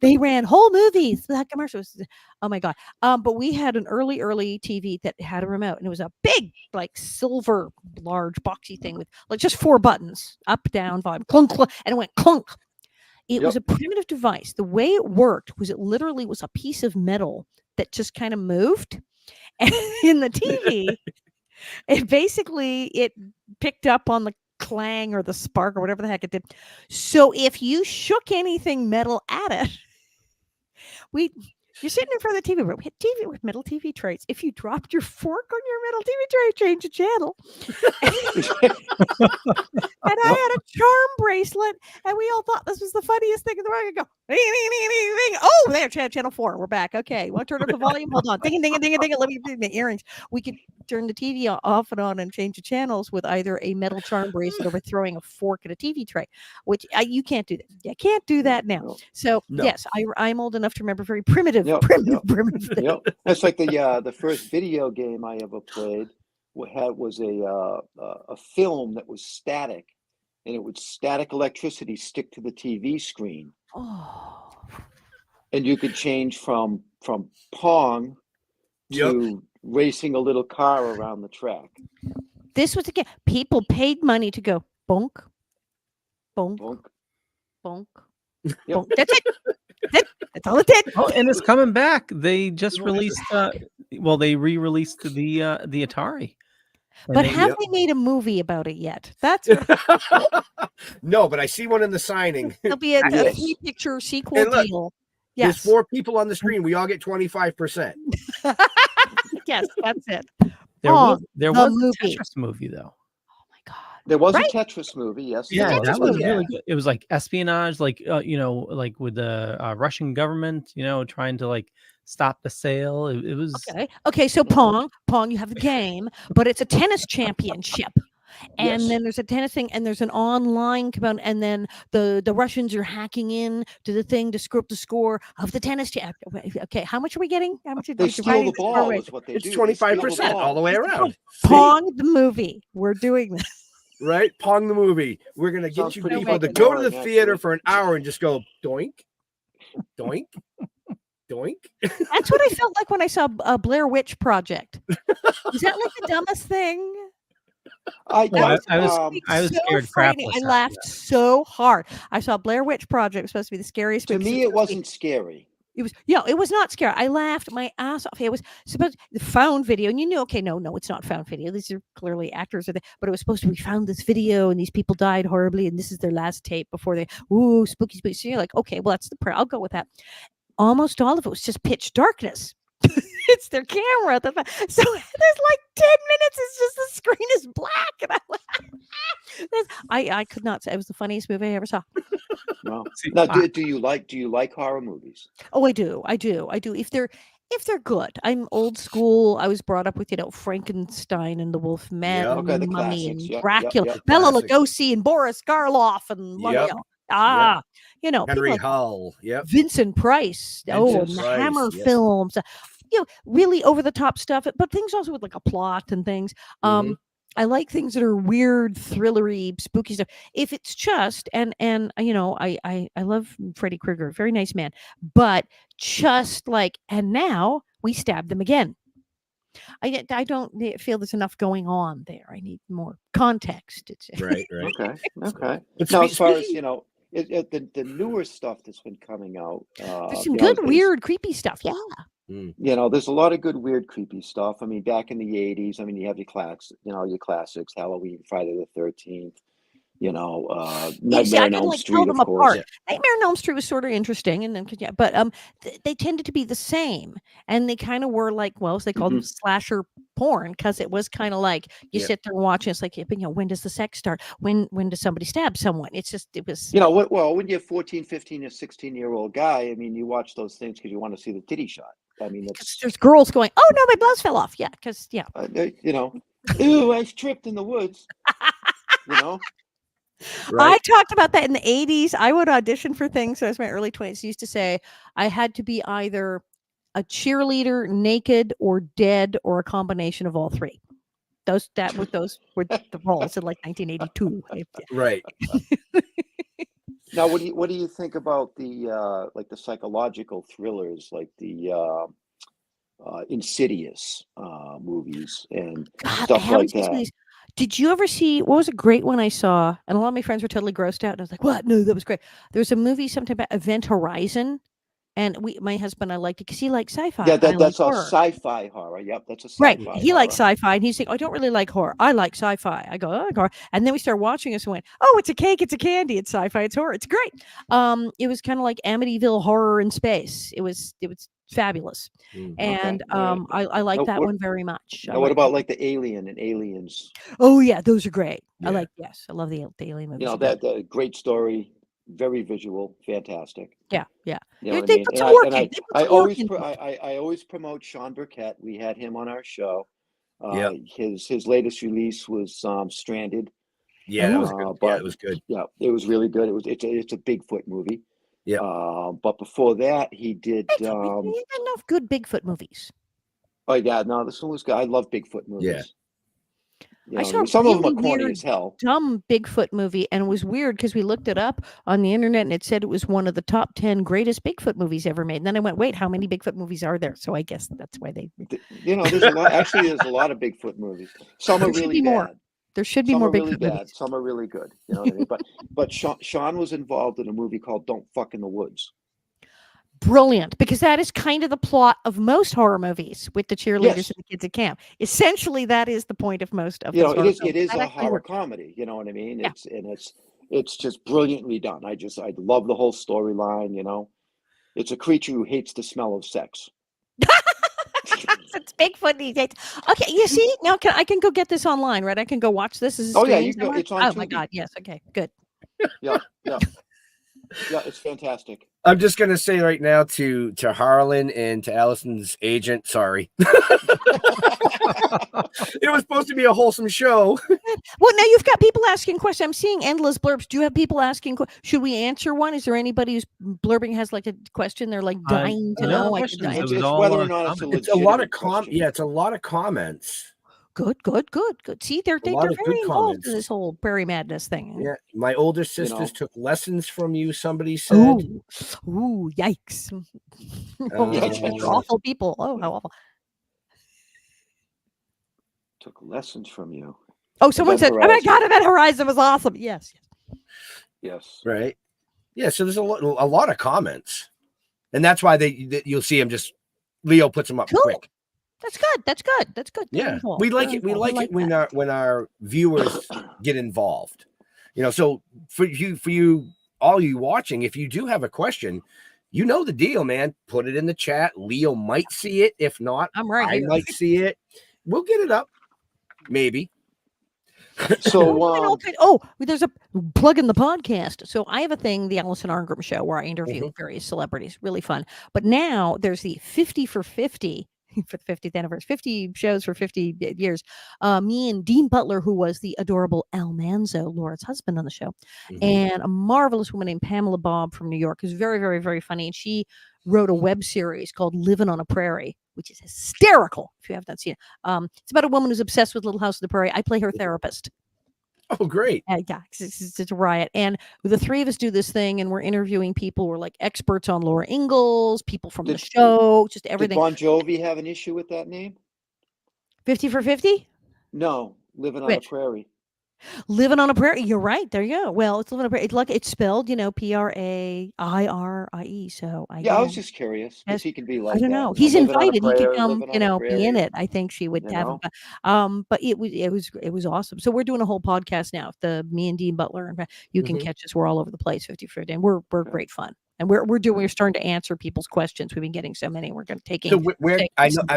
They ran whole movies. That commercial was, oh my God. But we had an early TV that had a remote, and it was a big, like silver, large, boxy thing with like just 4 buttons, up, down, volume, clunk, clunk, and it went clunk. It was a primitive device. The way it worked was it literally was a piece of metal that just kind of moved. And in the TV, it picked up on the clang or the spark or whatever the heck it did. So if you shook anything metal at it, you're sitting in front of the TV room, hit TV with metal TV trays. If you dropped your fork on your metal TV tray, change the channel. And I had a charm bracelet, and we all thought this was the funniest thing in the world. I go, ding, ding, ding, ding, ding. Oh, there, channel 4. We're back. Okay, want to turn up the volume? Hold on. Ding, ding, ding, ding. Let me do my earrings. We could turn the TV off and on and change the channels with either a metal charm bracelet or with throwing a fork at a TV tray, which you can't do that. You can't do that now. No. So No. yes, I'm old enough to remember very primitive things. Yep. That's like the first video game I ever played was a film that was static, and it would static electricity stick to the TV screen. Oh. And you could change from Pong to racing a little car around the track. This was again, people paid money to go bonk, bonk, Bonk. bonk, Yep. bonk. That's it. That's all it did. Oh, and it's coming back. They just released. They re-released the Atari. And But have they made a movie about it yet? That's No, but I see one in the signing. There'll be a Yes. 3-picture sequel And look, deal. There's Yes. 4 people on the screen. We all get 25%. Yes, that's it. There was the a movie. Tetris movie though. Oh my God. There was Right. a Tetris movie, yes. Yeah, there that was. was really good. It was like espionage, like like with the Russian government, trying to like stop the sale. It was Okay. So Pong, you have the game, but it's a tennis championship. And Yes. then there's a tennis thing, and there's an online component, and then the Russians are hacking in to the thing to screw up the score of the tennis champ. Okay, how much are we getting? How much are They steal the ball rate? is what they It's do. They steal the 25% ball. all the way around. See? Pong the movie. We're doing this. Right? Pong the movie. We're going to get Sounds you pretty people to fucking go to the boring, theater actually. for an hour and just go doink, doink, doink. That's what I felt like when I saw Blair Witch Project. Is that like the dumbest thing? I was so scared frightening. crapless I laughed so hard. I saw Blair Witch Project. It was supposed to be the scariest To movie. me, it wasn't scary. It was it was not scary. I laughed my ass off. It was supposed the found video, and okay, no, it's not found video. These are clearly actors, but it was supposed to be found this video, and these people died horribly, and this is their last tape before they spooky. So you're like, okay, well that's the prayer. I'll go with that. Almost all of it was just pitch darkness. It's their camera. So there's like 10 minutes. It's just the screen is black, and I'm like, I could not say it was the funniest movie I ever saw. No. See, Now, do you like horror movies? Oh, I do. If they're good. I'm old school. I was brought up with, Frankenstein and the Wolf Man Yep. and Okay, the Mummy classics. and Yep, yep, Dracula, yep. Bela Classics. Lugosi and Boris Karloff and Yep. people Henry like Hull. Yep. Vincent Price. Vincent And the Price, Hammer yes. films. Really over the top stuff, but things also with like a plot and things. Mhm. I like things that are weird, thrillery, spooky stuff. If it's just I love Freddy Krueger, very nice man, but just like, and now we stab them again. I don't feel there's enough going on there. I need more context. Right. Okay, okay. But Now, as far as speaking- the newer stuff that's been coming out, There's some good, weird, creepy stuff. Yeah. there's a lot of good, weird, creepy stuff. I mean, back in the '80s, I mean, you have your classics, Halloween, Friday the 13th, See, Nightmare I on could Elm like Street, tell them of course. apart. Nightmare on Elm Street was sort of interesting, and then but they tended to be the same, and they kind of were like, well, they called them slasher porn because it was kind of like you Yep. sit there and watch, and it's like, when does the sex start? When does somebody stab someone? It was. Well, when you're 14, 15, or 16-year-old guy, I mean, you watch those things because you want to see the titty shot. I mean, that's There's girls going, oh no, my blouse fell off. Yeah, because ew, I tripped in the woods. I talked about that in the 80s. I would audition for things. So I was in my early 20s. I used to say I had to be either a cheerleader, naked, or dead, or a combination of all three. Those were the roles in like 1982. Right. Now, what do you think about the like the psychological thrillers, like the Insidious movies and God, I stuff haven't like seen some of that? these. Did you ever see what was a great one I saw? And a lot of my friends were totally grossed out. And I was like, what? No, that was great. There was a movie sometime about Event Horizon. And my husband, I liked it because he likes sci-fi. Yeah, I like that's a horror. sci-fi horror. Yep, that's a Right. sci-fi He likes horror. sci-fi. And he's like, I don't really like horror. I like sci-fi. I go, oh, I like horror. And then we started watching this and went, oh, it's a cake, it's a candy, it's sci-fi, it's horror. It's great. It was kind of like Amityville horror in space. It was fabulous. And all right. I like Now, that one very much. Now, what about like the Alien and Aliens? Oh yeah, those are great. Yeah. I love the alien movies. That great story, very visual, fantastic. Yeah. You know what I They mean? put And some I, work and in. I, They put I some work always into it. I always promote Sean Burkett. We had him on our show. Yep. His latest release was Stranded. Yeah, that was good. But Yeah, it was good. Yeah, it was really good. It's a Bigfoot movie. Yeah. But before that, he did. There's enough good Bigfoot movies. Oh yeah, no, this one was good. I love Bigfoot movies. Yeah. You I know, saw a some of them really are corny weird, as hell. dumb Bigfoot movie, and it was weird because we looked it up on the internet, and it said it was one of the top 10 greatest Bigfoot movies ever made. And then I went, wait, how many Bigfoot movies are there? So I guess that's why they. There's a lot. Actually, there's a lot of Bigfoot movies. Some are There should really be more. bad. There should be Some more are really Bigfoot bad. movies. Some are really good. You know what I mean? But Sean was involved in a movie called "Don't Fuck in the Woods." Brilliant, because that is kind of the plot of most horror movies with the cheerleaders Yes. and the kids at camp. Essentially, that is the point of most of You know, these horror it films. is That a actually horror works. comedy. You know what I mean? Yeah. It's just brilliantly done. I love the whole storyline. You know, it's a creature who hates the smell of sex. It's Bigfoot these days. Okay, you see now I can go get this online, right? I can go watch this. Is Oh, yeah, streaming you can go- somewhere? it's on Oh my Tubi. god, yes. Okay, good. Yeah, it's fantastic. I'm just gonna say right now to Harlan and to Allison's agent, sorry. It was supposed to be a wholesome show. Well, now you've got people asking questions. I'm seeing endless blurbs. Do you have people asking? Should we answer one? Is there anybody who's blurbing has like a question they're like dying to no know? I questions. could It It's was it's all, whether or not it's a comments. It's a lot of legitimate question. Yeah, it's a lot of comments. Good. See, they're lot of very good involved comments. in this whole Prairie Madness thing. Yeah, my older sisters know. took lessons from you. Somebody said. Ooh, yikes! Oh, you're awful people. Oh, how awful! Took lessons from you. Oh, someone said, Event "Oh my Horizon. God, Event Horizon was awesome." Yes. Yes. Right. Yeah. So there's a lot of comments, and that's why you'll see him just Leo puts them up Cool. quick. That's good. They're Yeah, involved. we like They're it. We involved. like I it that. when our viewers get involved. You know, so for you, all you watching, if you do have a question, you know the deal, man. Put it in the chat. Leo might see it. If not, I'm right I here. might see it. We'll get it up, maybe. So There's a plug in the podcast. So I have a thing, the Alison Arngrim show, where I interview various celebrities. Really fun. But now there's the 50 for 50 for the 50th anniversary, 50 shows for 50 years. Me and Dean Butler, who was the adorable Al Manzo, Laura's husband on the show, and a marvelous woman named Pamela Bob from New York, who's very, very, very funny. And she wrote a web series called Living on a Prairie, which is hysterical if you have not seen it. It's about a woman who's obsessed with Little House on the Prairie. I play her therapist. Oh, great. Yeah, it's a riot. And the three of us do this thing, and we're interviewing people. We're like experts on Laura Ingalls, people from the show, just everything. Did Bon Jovi have an issue with that name? 50 for 50? No, Living on a Prairie. Living on a Prairie. You're right. There you go. Well, it's living on a prairie. It's spelled, Prairie. So I was just curious because he can be like, I don't know. He's invited. He could come, be in it. I think she would have him. But it was awesome. So we're doing a whole podcast now. Me and Dean Butler, and you can catch us. We're all over the place, 50 for 50, and we're great fun. And we're starting to answer people's questions. We've been getting so many. We're going to take. So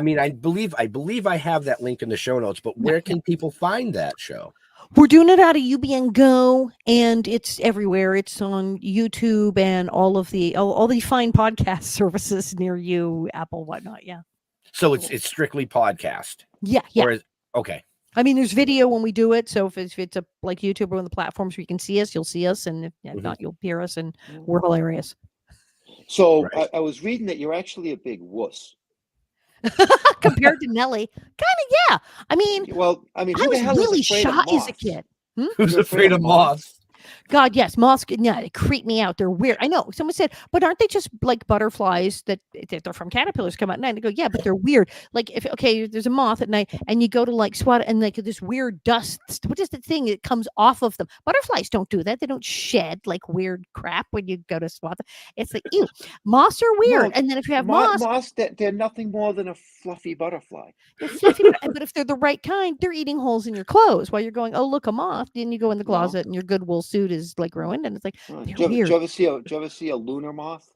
I believe I have that link in the show notes. But where can people find that show? We're doing it out of UBN Go, and it's everywhere. It's on YouTube and all the fine podcast services near you, Apple, whatnot. Yeah. So it's strictly podcast. Yeah. Okay. I mean, there's video when we do it. So if it's a like YouTube or on the platforms where you can see us, you'll see us, and if not, you'll hear us, and we're hilarious. So I was reading that you're actually a big wuss. Compared to Nellie, kind of, yeah. I mean, I was really shy as a kid. Who's afraid of moths? God, yes, moths. Yeah, they creep me out. They're weird. I know. Someone said, but aren't they just like butterflies that they're from caterpillars come out at night? And I go, yeah, but they're weird. Like there's a moth at night, and you go to like swat it, and like this weird dust. What is the thing that comes off of them? Butterflies don't do that. They don't shed like weird crap when you go to swat them. It's like, ew. Moths are weird. No, and then if you have moths, they're nothing more than a fluffy butterfly. They're fluffy, but if they're the right kind, they're eating holes in your clothes while you're going, oh, look, a moth. Then you go in the closet, and your Goodwill suit is like ruined, and it's like, do you ever see a lunar moth?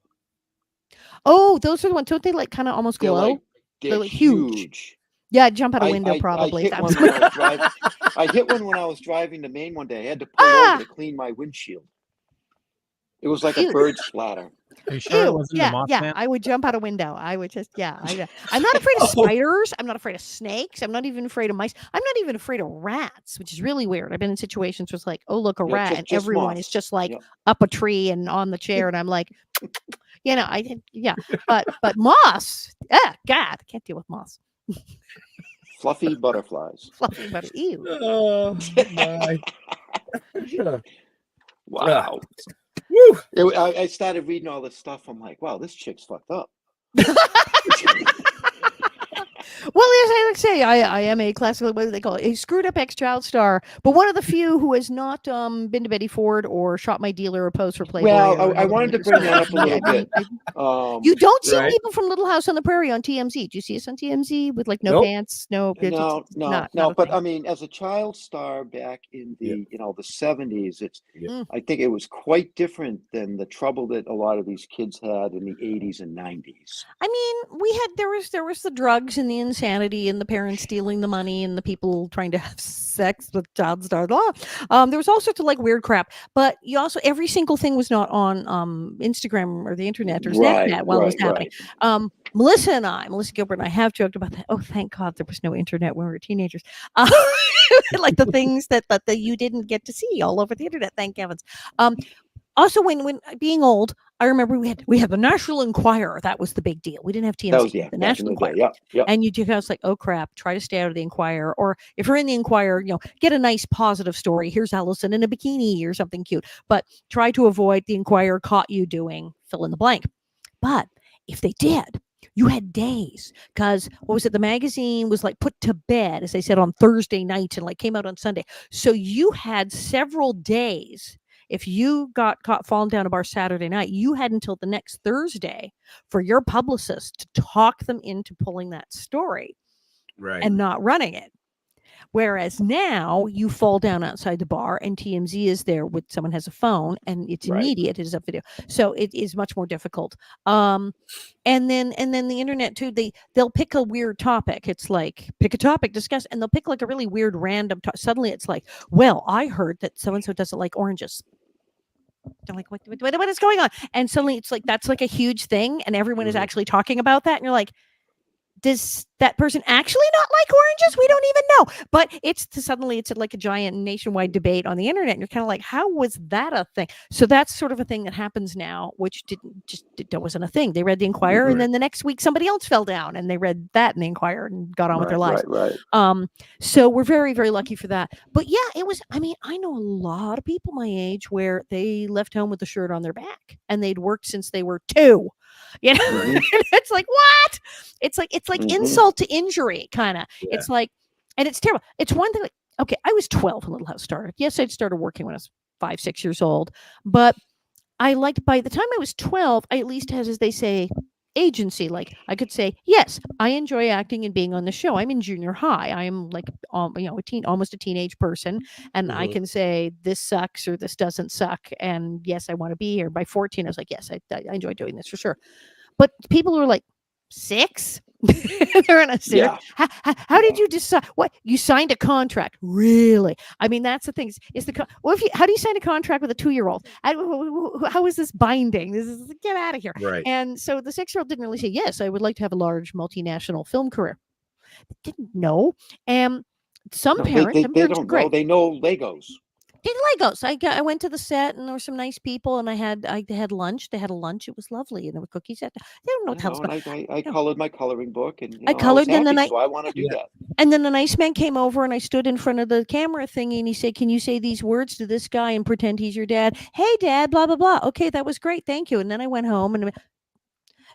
Oh, those are the ones. Don't they like kind of almost glow? They're like huge. Yeah, jump out a window probably. I hit one when I was driving to Maine one day. I had to pull over to clean my windshield. It was like a bird splatter. Are you sure it wasn't the Mothman? I would jump out a window. I would just, I'm not afraid of spiders. I'm not afraid of snakes. I'm not even afraid of mice. I'm not even afraid of rats, which is really weird. I've been in situations where it's like, oh, look, a rat, and everyone is just like up a tree and on the chair, and I'm like, but moths, God, I can't deal with moths. Fluffy butterflies. Fluffy butterflies. Ew. Oh my. Wow. I started reading all this stuff. I'm like, wow, this chick's fucked up. Well, as I like to say, I am a classical, what do they call it? A screwed up ex-child star, but one of the few who has not been to Betty Ford or shot my dealer or posed for Playboy. Well, I wanted to bring that up a little bit. You don't see people from Little House on the Prairie on TMZ. Do you see us on TMZ with like no pants? No. But I mean, as a child star back in the the 70s, I think it was quite different than the trouble that a lot of these kids had in the 80s and 90s. I mean, there was the drugs and the insanity and the parents stealing the money and the people trying to have sex with child stars. There was all sorts of like weird crap, but you also every single thing was not on Instagram or the internet or Snapchat while it was happening. Melissa Gilbert and I have joked about that. Oh, thank God there was no internet when we were teenagers. Like the things that you didn't get to see all over the internet. Thank heavens. Also, when being old, I remember we had the National Enquirer. That was the big deal. We didn't have TMZ. The National Enquirer. And you was like, oh crap, try to stay out of the Enquirer. Or if you're in the Enquirer, get a nice positive story. Here's Alison in a bikini or something cute. But try to avoid the Enquirer caught you doing fill in the blank. But if they did, you had days, because what was it? The magazine was like put to bed, as they said, on Thursday night and like came out on Sunday. So you had several days. If you got caught falling down a bar Saturday night, you had until the next Thursday for your publicist to talk them into pulling that story and not running it. Whereas now you fall down outside the bar and TMZ is there with someone has a phone and it's Right. immediate. It is a video. So it is much more difficult. And then the internet too, they'll pick a weird topic. It's like, pick a topic, discuss, and they'll pick like a really weird random suddenly it's like, well, I heard that so and so doesn't like oranges. They're like, what is going on? And suddenly it's like that's like a huge thing, and everyone is actually talking about that, and you're like, does that person actually not like oranges? We don't even know. But suddenly it's like a giant nationwide debate on the internet. And you're kind of like, how was that a thing? So that's sort of a thing that happens now, which that wasn't a thing. They read the Inquirer, and then the next week somebody else fell down and they read that in the Inquirer and got on with their lives. Right. So we're very, very lucky for that. But yeah, I know a lot of people my age where they left home with a shirt on their back and they'd worked since they were 2. You know, it's like, what? It's like insult to injury, kind of. Yeah. It's like, and it's terrible. It's one thing. Like, okay, I was 12 when Little House started. Yes, I'd started working when I was 5, 6 years old. But I liked, by the time I was 12, I at least had, as they say, agency. Like I could say, yes, I enjoy acting and being on the show. I'm in junior high. I am like, almost a teenage person, and I can say this sucks or this doesn't suck. And yes, I want to be here. By 14, I was like, yes, I enjoy doing this for sure. But people who are like 6, they're in a series. Yeah. How did you decide? What, you signed a contract? Really? I mean, that's the thing. How do you sign a contract with a 2-year-old? How is this binding? Get out of here. Right. And so the 6-year-old didn't really say, yes, I would like to have a large multinational film career. They didn't know. And some parents, they don't know. They know Legos. Did Legos. I went to the set and there were some nice people, and I had lunch. They had a lunch. It was lovely, and there were cookies. They don't know what the hell's going on. I colored my coloring book, and I colored, I was and then so I want to do that. And then the nice man came over, and I stood in front of the camera thingy, and he said, "Can you say these words to this guy and pretend he's your dad? Hey, Dad, blah blah blah. Okay, that was great, thank you." And then I went home, and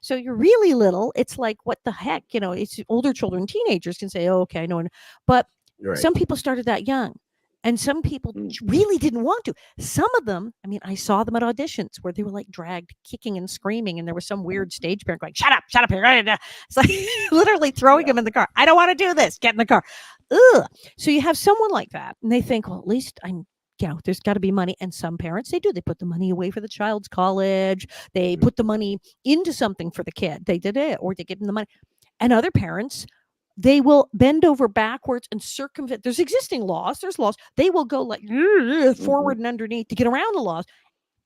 so you're really little. It's like, what the heck, It's older children, teenagers can say, "Oh, okay, I know," but some people started that young. And some people really didn't want to. Some of them, I saw them at auditions where they were like dragged, kicking and screaming. And there was some weird stage parent going, shut up here. It's like literally throwing them in the car. I don't want to do this. Get in the car. Ugh. So you have someone like that. And they think, well, at least there's got to be money. And some parents, they do. They put the money away for the child's college. They put the money into something for the kid. They did it, or they give them the money. And other parents, they will bend over backwards and circumvent. There's existing laws. There's laws. They will go like forward and underneath to get around the laws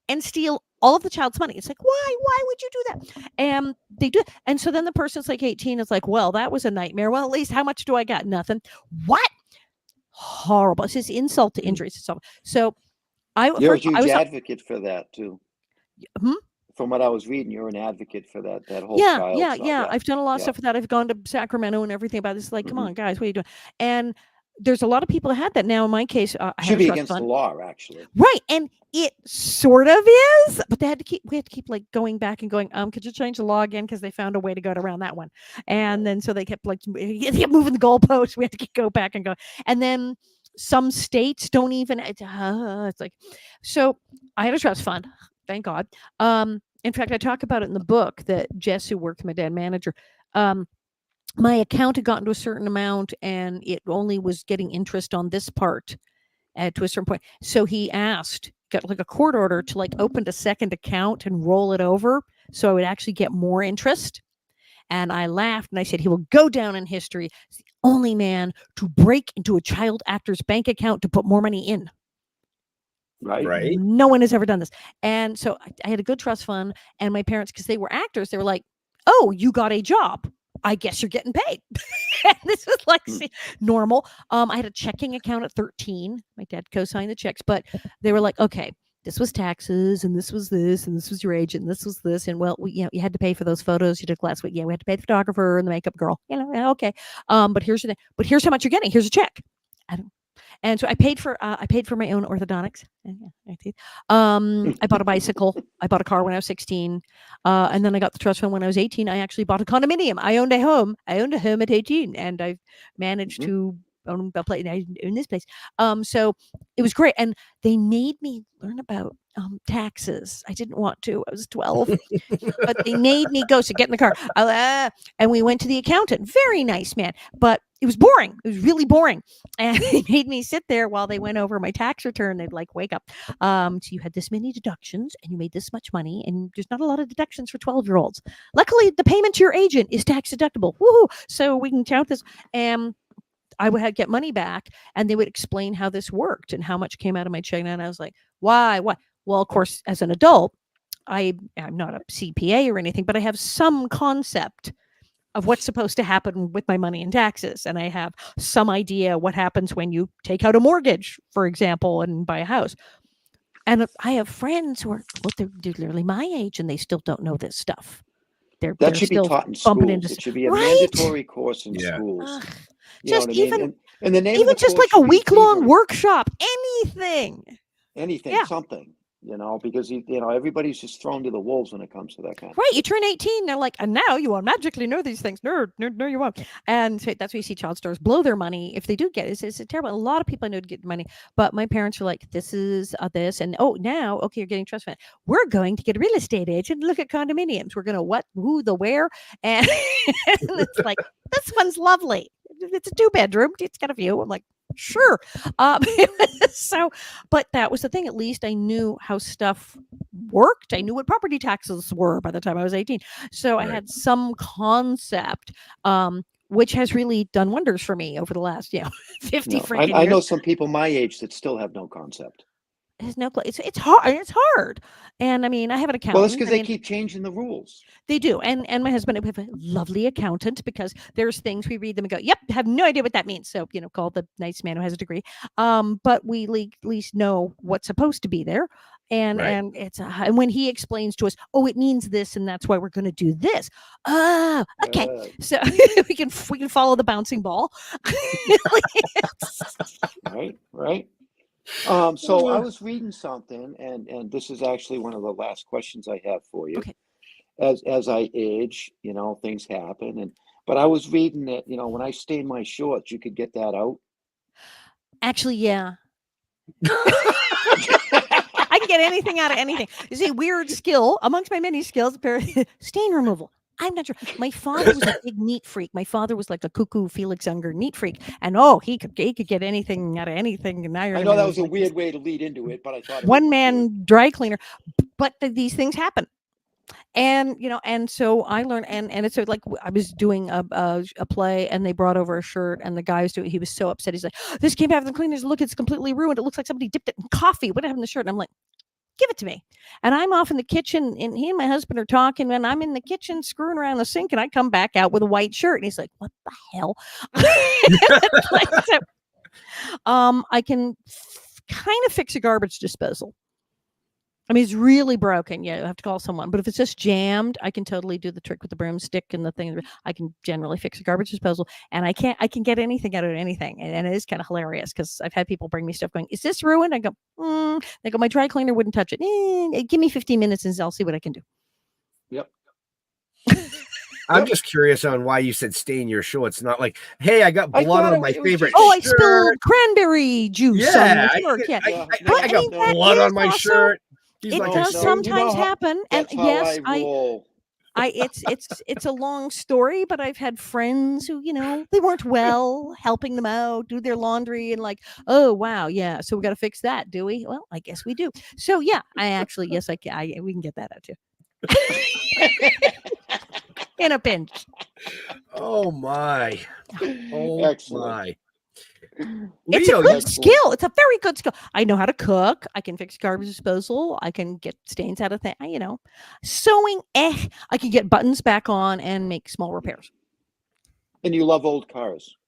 and steal all of the child's money. It's like, why? Why would you do that? And they do. And so then the person's like 18. It's like, well, that was a nightmare. Well, at least how much do I got? Nothing. What? Horrible. It's just insult to injury. So you're a huge advocate for that too. Hmm? From what I was reading, you're an advocate for that whole child. Yeah. I've done a lot of stuff for that. I've gone to Sacramento and everything about this. Like, come on, guys, what are you doing? And there's a lot of people that had that now. In my case, I should be against the law, actually. Right, and it sort of is, but we had to keep like going back and going. Could you change the law again? Because they found a way to get around that one, and then so they kept like moving the goalposts. We had to go back and go, and then some states don't even. It's like, so I had a trust fund. Thank God. In fact, I talk about it in the book that Jess, who worked my dad manager, my account had gotten to a certain amount and it only was getting interest on this part to a certain point. So he got like a court order to like open a second account and roll it over so I would actually get more interest. And I laughed and I said, he will go down in history as the only man to break into a child actor's bank account to put more money in. Right. No one has ever done this. And so I had a good trust fund, and my parents, because they were actors, they were like, oh, you got a job. I guess you're getting paid. And this was like normal. I had a checking account at 13. My dad co-signed the checks, but they were like, okay, this was taxes, and this was this, and this was your agent, and this was this. And well, you had to pay for those photos you took last week. Yeah, we had to pay the photographer and the makeup girl. Okay. But here's the thing. But here's how much you're getting. Here's a check. And so I paid for my own orthodontics. I bought a bicycle. I bought a car when I was 16. And then I got the trust fund when I was 18. I actually bought a condominium. I owned a home. At 18, and I managed to own a place in this place. So it was great. And they made me learn about taxes. I didn't want to. I was 12, but they made me go. So get in the car. And we went to the accountant. Very nice man. But it was boring. It was really boring. And they made me sit there while they went over my tax return. They'd like, wake up. So you had this many deductions and you made this much money, and there's not a lot of deductions for 12-year-olds. Luckily, the payment to your agent is tax deductible. Woohoo! So we can count this. And I would get money back, and they would explain how this worked and how much came out of my check. And I was like, why? What? Well, of course, as an adult, I'm not a CPA or anything, but I have some concept of what's supposed to happen with my money and taxes. And I have some idea what happens when you take out a mortgage, for example, and buy a house. And I have friends who are, well, they're literally my age and they still don't know this stuff. They're should be still taught in bumping schools. into, It should be a right? mandatory course in Yeah. schools. Ugh, You know just what I mean? even, And the name of even the just course like a should be week-long thievery. workshop, anything. Anything, Yeah. something, because everybody's just thrown to the wolves when it comes to that kind of Right. You turn 18, they're like, and now you will magically know these things. No, you won't. And so that's why you see child stars blow their money if they do get it. It's terrible. A lot of people I know to get money, but my parents were like, this is this. And now, okay, you're getting trust fund. We're going to get a real estate agent and look at condominiums. We're going to what, who, the where. And it's like, this one's lovely. It's a 2-bedroom. It's got a view. I'm like, sure. So, but that was the thing. At least I knew how stuff worked. I knew what property taxes were by the time I was 18. So I had some concept, which has really done wonders for me over the last, 50 freaking years. I know some people my age that still have no concept. There's no clue. It's hard. It's hard. And I mean, I have an accountant. Well, that's because they keep changing the rules. They do. And my husband, we have a lovely accountant, because there's things we read them and go, yep, have no idea what that means. So, call the nice man who has a degree. But we at least know what's supposed to be there. And Right. and it's and when he explains to us, it means this, and that's why we're going to do this. Oh, okay. So we can follow the bouncing ball. Right. So I was reading something, and this is actually one of the last questions I have for you. Okay. As I age, things happen, but I was reading that, when I stain my shorts, you could get that out. Actually, yeah. I can get anything out of anything. You see, weird skill amongst my many skills, stain removal. I'm not sure. My father was a big neat freak. My father was like a cuckoo Felix Unger neat freak, and he could get anything out of anything. And now I know that was a weird way to lead into it, but I thought one-man dry cleaner. But these things happen, and and so I learned, and it's like I was doing a play, and they brought over a shirt, and the guy was doing. He was so upset. He's like, "This came out of the cleaners. Look, it's completely ruined. It looks like somebody dipped it in coffee. What happened to the shirt?" And I'm like, give it to me. And I'm off in the kitchen, and he and my husband are talking, and I'm in the kitchen screwing around the sink, and I come back out with a white shirt, and he's like, what the hell? I can kind of fix a garbage disposal. I mean, it's really broken. Yeah, you have to call someone. But if it's just jammed, I can totally do the trick with the broomstick and the thing. I can generally fix a garbage disposal, and I can get anything out of anything. And it is kind of hilarious, because I've had people bring me stuff going, is this ruined? I go, They go, my dry cleaner wouldn't touch it. Give me 15 minutes and I'll see what I can do. Yep. I'm just curious on why you said stain your shorts, not like, hey, I got blood on my favorite I shirt. spilled cranberry juice on Yeah, my shirt. Yeah. I got blood on my shirt. He's It like, does sometimes happen, and That's how yes, I roll. it's a long story, but I've had friends who, they weren't well, helping them out, do their laundry, and like, oh wow, yeah, so we got to fix that, do we? Well, I guess we do. So yeah, I actually, yes, we can get that out too. In a pinch. Oh my. Oh Excellent. my. It's Leo, a good skill. It's a very good skill. I know how to cook. I can fix garbage disposal. I can get stains out of things. Sewing. I can get buttons back on and make small repairs. And you love old cars.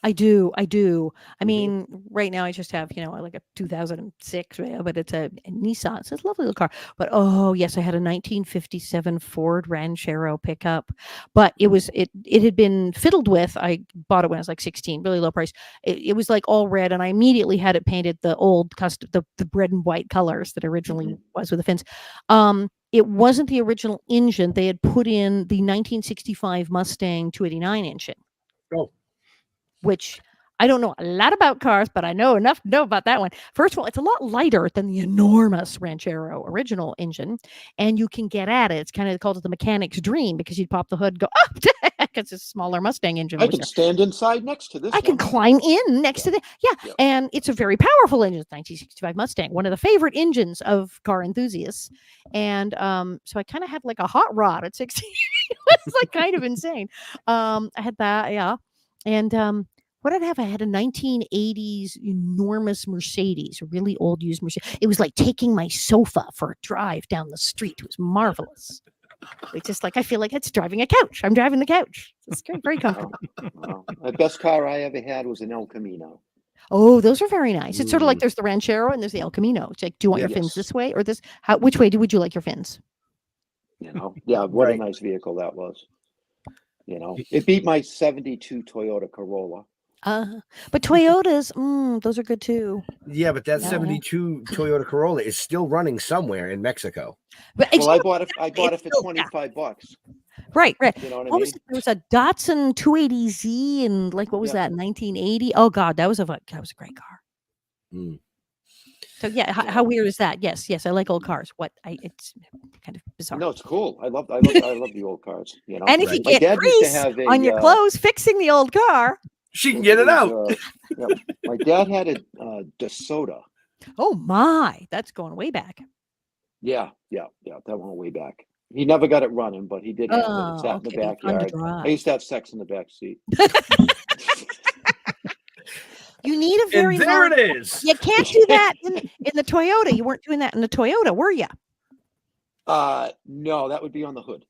I do. I mean, right now I just have, like a 2006, but it's a Nissan. It's a lovely little car. But yes, I had a 1957 Ford Ranchero pickup, but it had been fiddled with. I bought it when I was like 16, really low price. It was like all red, and I immediately had it painted the old custom, the red and white colors that originally was with the fins. It wasn't the original engine. They had put in the 1965 Mustang 289 engine. Oh. Which I don't know a lot about cars, but I know enough to know about that one. First of all, it's a lot lighter than the enormous Ranchero original engine, and you can get at it. It's kind of called the mechanic's dream because you'd pop the hood, and go, oh, because it's a smaller Mustang engine. I can stand inside next to this. I can climb in next to the and it's a very powerful engine. It's 1965 Mustang, one of the favorite engines of car enthusiasts. And so I kind of had like a hot rod at 16. It was like kind of insane. I had that, yeah. And what did I have? I had a 1980s enormous Mercedes, a really old used Mercedes. It was like taking my sofa for a drive down the street. It was marvelous. It's just like I feel like it's driving a couch. I'm driving the couch. It's great, very comfortable. Wow. The best car I ever had was an El Camino. Oh, those are very nice. It's sort of like there's the Ranchero and there's the El Camino. It's like, do you want your fins this way or this? Which way would you like your fins? You know, yeah, what a nice vehicle that was. You know, it beat my 72 Toyota Corolla. But Toyotas, those are good too. Yeah, but that 72 Toyota Corolla is still running somewhere in Mexico. But well, I bought it for $25. Right. You know what I mean? There was a Datsun 280Z and like what was that? 1980. Oh God, that was a great car. Mm. So yeah, how weird is that? Yes, I like old cars. It's kind of bizarre. No, it's cool. I love the old cars. You know, and if you get grease on your clothes fixing the old car, she can get it out. My dad had a DeSoto. Oh my, that's going way back. Yeah, that went way back. He never got it running, but he did have it. It sat in the backyard. I used to have sex in the back seat. You need a very there it is. You can't do that in the Toyota. You weren't doing that in the Toyota, were you? No, that would be on the hood.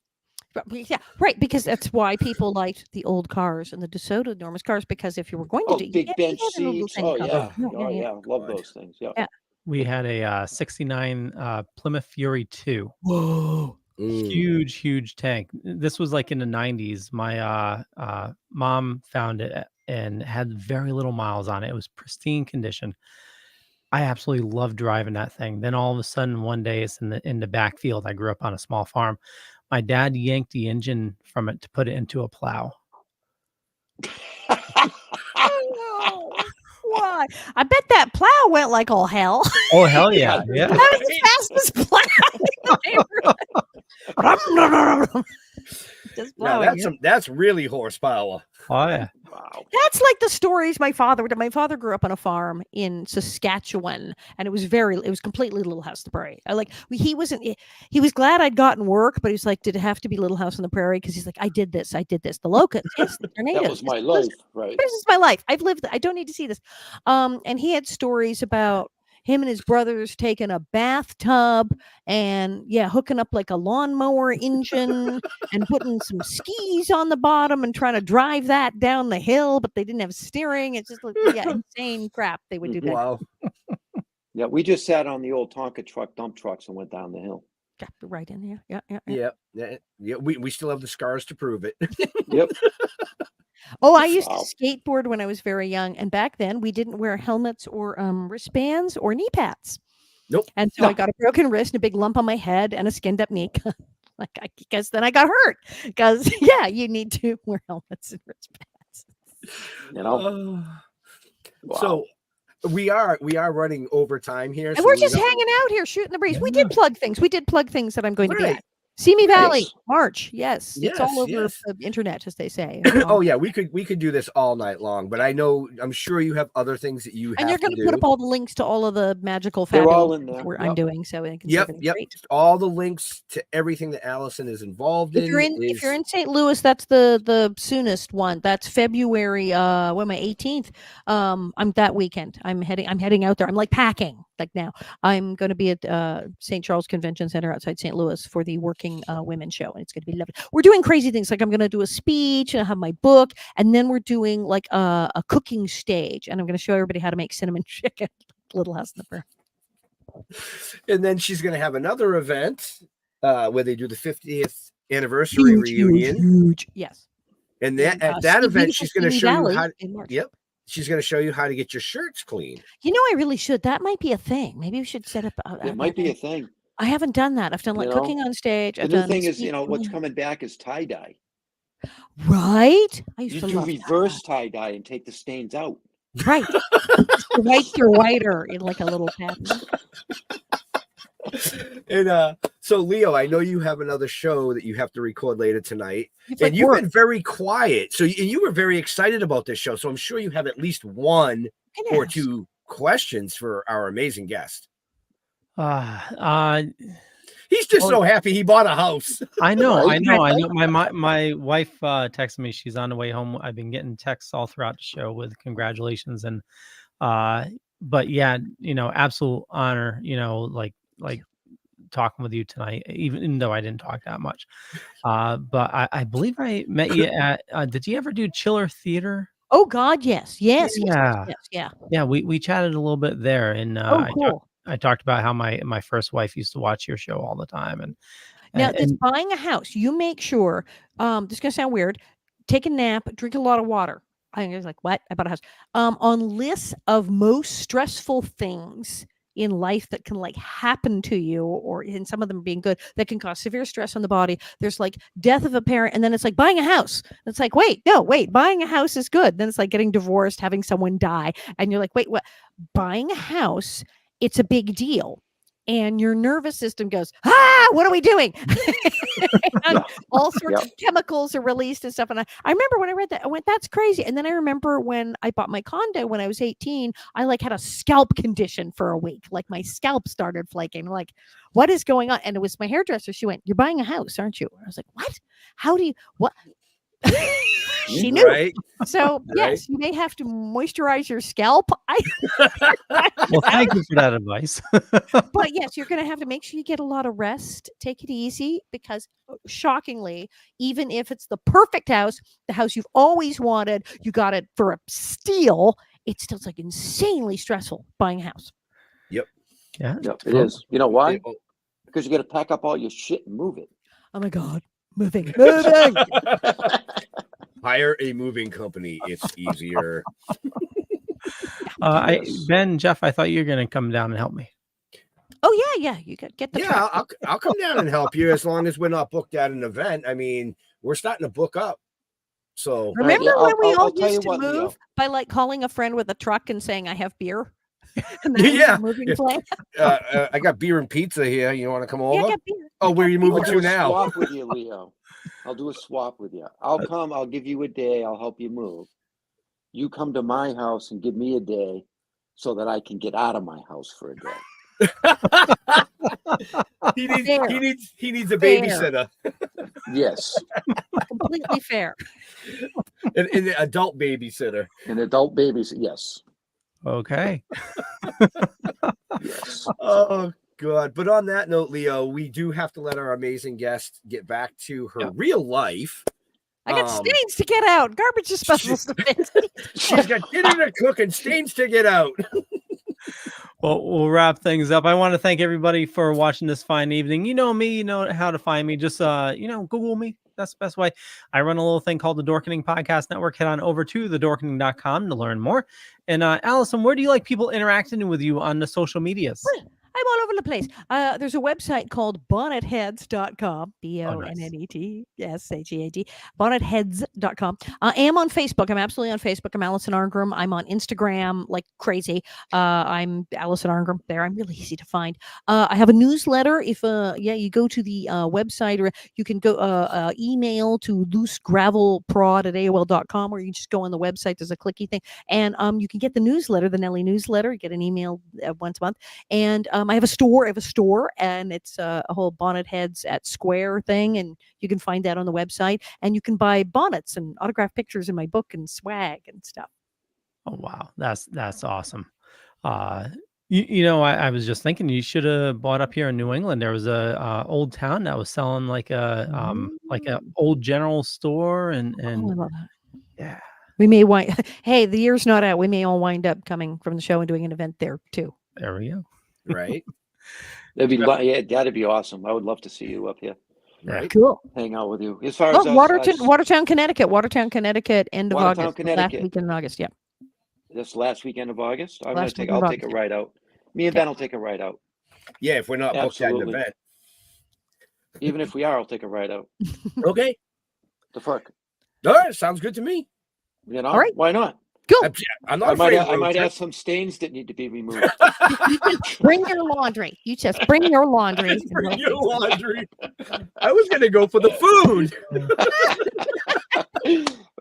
Yeah, right. Because that's why people liked the old cars and the DeSoto enormous cars. Because if you were going to do big bench seats, love those things. Yeah. We had a 69 Plymouth Fury 2. Whoa. Huge tank. This was like in the 90s. My mom found it and had very little miles on it. It was pristine condition. I absolutely loved driving that thing. Then all of a sudden one day it's in the backfield. I grew up on a small farm. My dad yanked the engine from it to put it into a plow. Why? I bet that plow went like all hell. Oh hell yeah! Yeah. That was the fastest plow. Just that's really horsepower. Oh yeah. Wow. That's like the stories my father grew up on a farm in Saskatchewan, and it was completely Little House on the Prairie. He was glad I'd gotten work, but he's like, did it have to be Little House on the Prairie? Because he's like, I did this. The locusts, yes, the tornadoes. That was my life, right? This is my life. I've lived. I don't need to see this. And he had stories about him and his brothers taking a bathtub and hooking up like a lawnmower engine and putting some skis on the bottom and trying to drive that down the hill, but they didn't have steering. It's just insane crap they would do that. Wow. Yeah, we just sat on the old Tonka dump trucks and went down the hill. Got right in here. Yeah. We still have the scars to prove it. Yep. Oh, I used to skateboard when I was very young, and back then we didn't wear helmets or wristbands or knee pads. Nope. And so I got a broken wrist and a big lump on my head and a skinned up knee. Because then I got hurt. Because you need to wear helmets and wristbands. You know. Wow. So we are running over time here, and we're just hanging out here shooting the breeze. We did plug things. that I'm going to be at. Simi Valley, March. Yes, it's all over the internet, as they say. Oh yeah, we could do this all night long, but I'm sure you have other things that you have and you're going to put up all the links to all of the magical fabulous things I'm doing. So yep, all the links to everything that Alison is involved in. If you're in St. Louis, that's the soonest one. That's February 18th. I'm that weekend. I'm heading out there. I'm like packing. Like now, I'm going to be at St. Charles Convention Center outside St. Louis for the Working Women Show, and it's going to be lovely. We're doing crazy things, like I'm going to do a speech, and I have my book, and then we're doing like a cooking stage, and I'm going to show everybody how to make cinnamon chicken. Little House on the Prairie. And then she's going to have another event where they do the 50th anniversary reunion. Huge, yes. And at that event, she's going to show you how. Yep. She's going to show you how to get your shirts clean. You know, I really should. That might be a thing. Maybe we should set up. It might be a thing. I haven't done that. I've done like cooking on stage. The new thing is, what's coming back is tie-dye. Right? I used you to do love reverse tie-dye and take the stains out. Right. The whites are whiter in like a little pattern. And so Leo, I know you have another show that you have to record later tonight. It's And like you've work. been very quiet. So you were very excited about this show. So I'm sure you have at least one Can or ask. two questions for our amazing guest. He's just so happy he bought a house. I know. Right? My wife texted me. She's on the way home. I've been getting texts all throughout the show with congratulations and but yeah, absolute honor, like talking with you tonight, even though I didn't talk that much. But I believe I met you at did you ever do Chiller Theater? Oh God, yes. Yes. Yeah. Yeah. Yeah, we chatted a little bit there, and Oh, cool. I talked about how my first wife used to watch your show all the time, and Now, and, this and buying a house, you make sure, this is gonna sound weird, take a nap, drink a lot of water. I was like, what? I bought a house. On lists of most stressful things in life that can like happen to you, or in some of them being good, that can cause severe stress on the body. There's like death of a parent, and then it's like buying a house. It's like, wait, buying a house is good. Then it's like getting divorced, having someone die, and you're like, wait, what? Buying a house, it's a big deal. And your nervous system goes, what are we doing? And all sorts of chemicals are released and stuff. And I remember when I read that, I went, that's crazy. And then I remember when I bought my condo when I was 18, I like had a scalp condition for a week. Like my scalp started flaking. Like, what is going on? And it was my hairdresser. She went, you're buying a house, aren't you? I was like, what? How do you, what? She knew. Right? So yes, you may have to moisturize your scalp. well, thank you for that advice. But yes, you're going to have to make sure you get a lot of rest. Take it easy, because shockingly, even if it's the perfect house, the house you've always wanted, you got it for a steal, it's still like insanely stressful buying a house. Yep. Yeah, It is. You know why? Oh. Because you got to pack up all your shit and move it. Oh my God. Moving. Hire a moving company. It's easier. Ben, Jeff, I thought you were going to come down and help me. Oh yeah. You got get the Yeah, truck. I'll come down and help you as long as we're not booked at an event. I mean, we're starting to book up. So Remember yeah, when we I'll all tell you used to what, move Leo. by like calling a friend with a truck and saying, I have beer? And that was Yeah. the moving plan. I got beer and pizza here. You want to come over? Yeah, I got beer. Oh, where are you moving I'll to do a now? swap with you, Leo. I'll do a swap with you. I'll come. I'll give you a day. I'll help you move. You come to my house and give me a day so that I can get out of my house for a day. He needs a Fair. babysitter. Yes, Completely fair. An adult babysitter. an adult babies. Yes, Okay. yes. Oh God. But on that note, Leo, we do have to let our amazing guest get back to her real life. I got stains to get out. Garbage disposals to fix. She's got dinner to cook and stains to get out. Well, we'll wrap things up. I want to thank everybody for watching this fine evening. You know me, you know how to find me. Just Google me. That's the best way. I run a little thing called the Dorkening Podcast Network. Head on over to thedorkening.com to learn more. And Alison, where do you like people interacting with you on the social medias? I'm all over the place. There's a website called bonnetheads.com. BONNETSHEAD. Bonnetheads.com. I am on Facebook. I'm absolutely on Facebook. I'm Alison Arngrim. I'm on Instagram like crazy. I'm Alison Arngrim there. I'm really easy to find. I have a newsletter. If you go to the website, or you can go email to loosegravelprod@AOL.com, or you just go on the website. There's a clicky thing. And you can get the newsletter, the Nellie newsletter. You get an email once a month. And I have a store, and it's a whole bonnet heads at Square thing, and you can find that on the website, and you can buy bonnets and autograph pictures in my book and swag and stuff. Oh wow, that's awesome. I was just thinking you should have bought up here in New England. There was a old town that was selling like a old general store, and I love that. yeah. We may hey, the year's not out. We may all wind up coming from the show and doing an event there too. There we go. Right. That'd be awesome. I would love to see you up here. Right. Cool. Hang out with you. As far as Watertown, Connecticut. end of Watertown, August. Connecticut. Last weekend in August. Yeah. This last weekend of August, I'll Last take weekend of a August. ride out. Me and Ben will take a ride out. Yeah, if we're not booked at an Absolutely. event. Even if we are, I'll take a ride out. Okay. The fuck. All right, sounds good to me. You know, All right. Why not? Go. I'm not I afraid. might have some stains that need to be removed. Bring your laundry. You just bring your laundry. Bring your laundry. I was going to go for the food.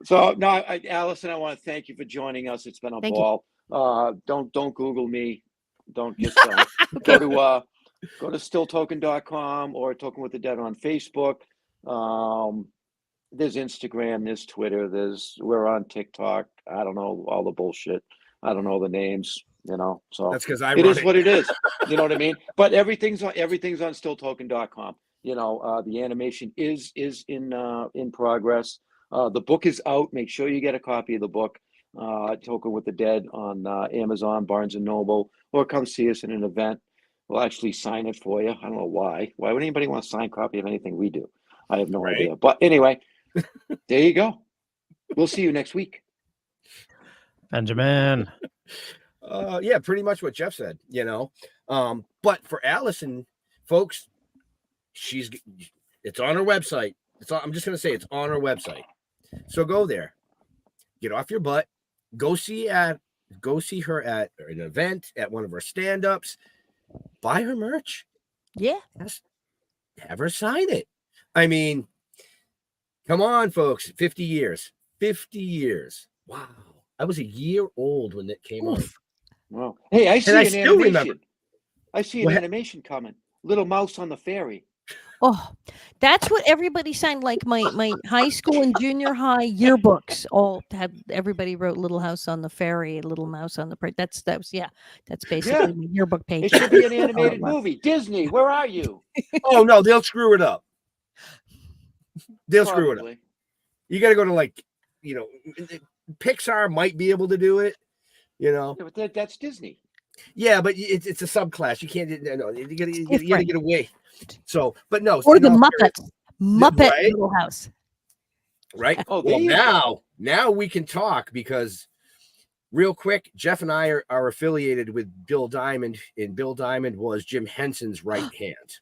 So no, Alison, I want to thank you for joining us. It's been a ball. Don't Google me. Don't just go to stilltoken.com or Token with the Dead on Facebook. There's Instagram, there's Twitter, we're on TikTok. I don't know all the bullshit. I don't know the names, so that's because I it is what it is. You know what I mean? But everything's on stilltoken.com. The animation is in progress. The book is out. Make sure you get a copy of the book, Token with the Dead, on Amazon, Barnes and Noble, or come see us in an event. We'll actually sign it for you. I don't know why. Why would anybody want a signed copy of anything we do? I have no idea. But anyway, there you go. We'll see you next week. Benjamin. Yeah, pretty much what Jeff said, But for Alison, folks, it's on her website. I'm just going to say it's on her website. So go there, get off your butt, go see her at an event, at one of her stand-ups, buy her merch. Yeah. Have her sign it. I mean, come on, folks. 50 years. 50 years. Wow. I was a year old when it came out. Wow. Hey, I see an animation. Remember. I see an animation coming. Little Mouse on the Ferry. Oh, that's what everybody signed. Like my high school and junior high yearbooks all had, everybody wrote Little House on the Ferry, Little Mouse on the Prairie. That's basically my yearbook page. It should be an animated movie. Disney, where are you? Oh no, they'll screw it up. They'll screw it up. You got to go to Pixar might be able to do it, Yeah, but that's Disney. Yeah, but it's a subclass. You can't. No, you gotta get away. So, but no. Or the Muppets. Muppet Little House. Right. Oh, now we can talk, because real quick, Jeff and I are affiliated with Bill Diamond, and Bill Diamond was Jim Henson's right hand.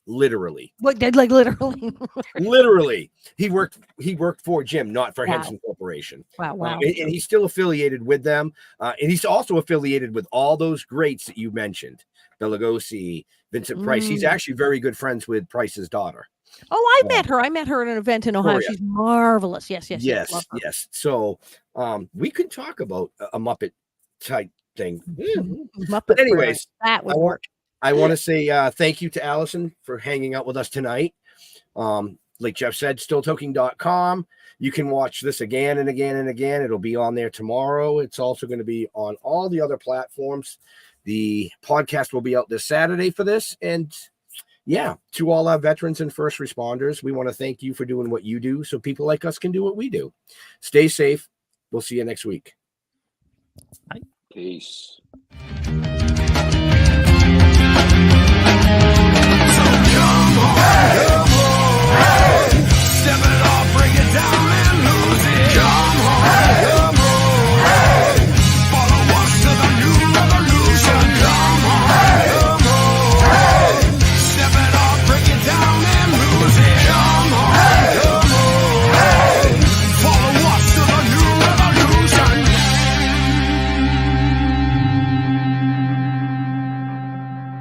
Literally. What? Like literally. Literally. He worked for Jim, not for Henson Corporation. Wow. And he's still affiliated with them. And he's also affiliated with all those greats that you mentioned. Bela Lugosi, Vincent Price. He's actually very good friends with Price's daughter. Oh, I met her. I met her at an event in Ohio. She's marvelous. Yes. So we could talk about a Muppet type thing. Muppet. But anyways, that would work. I want to say thank you to Alison for hanging out with us tonight. Like Jeff said, stilltoking.com. You can watch this again and again and again. It'll be on there tomorrow. It's also going to be on all the other platforms. The podcast will be out this Saturday for this. And yeah, to all our veterans and first responders, we want to thank you for doing what you do so people like us can do what we do. Stay safe. We'll see you next week. Bye. Peace. Come on.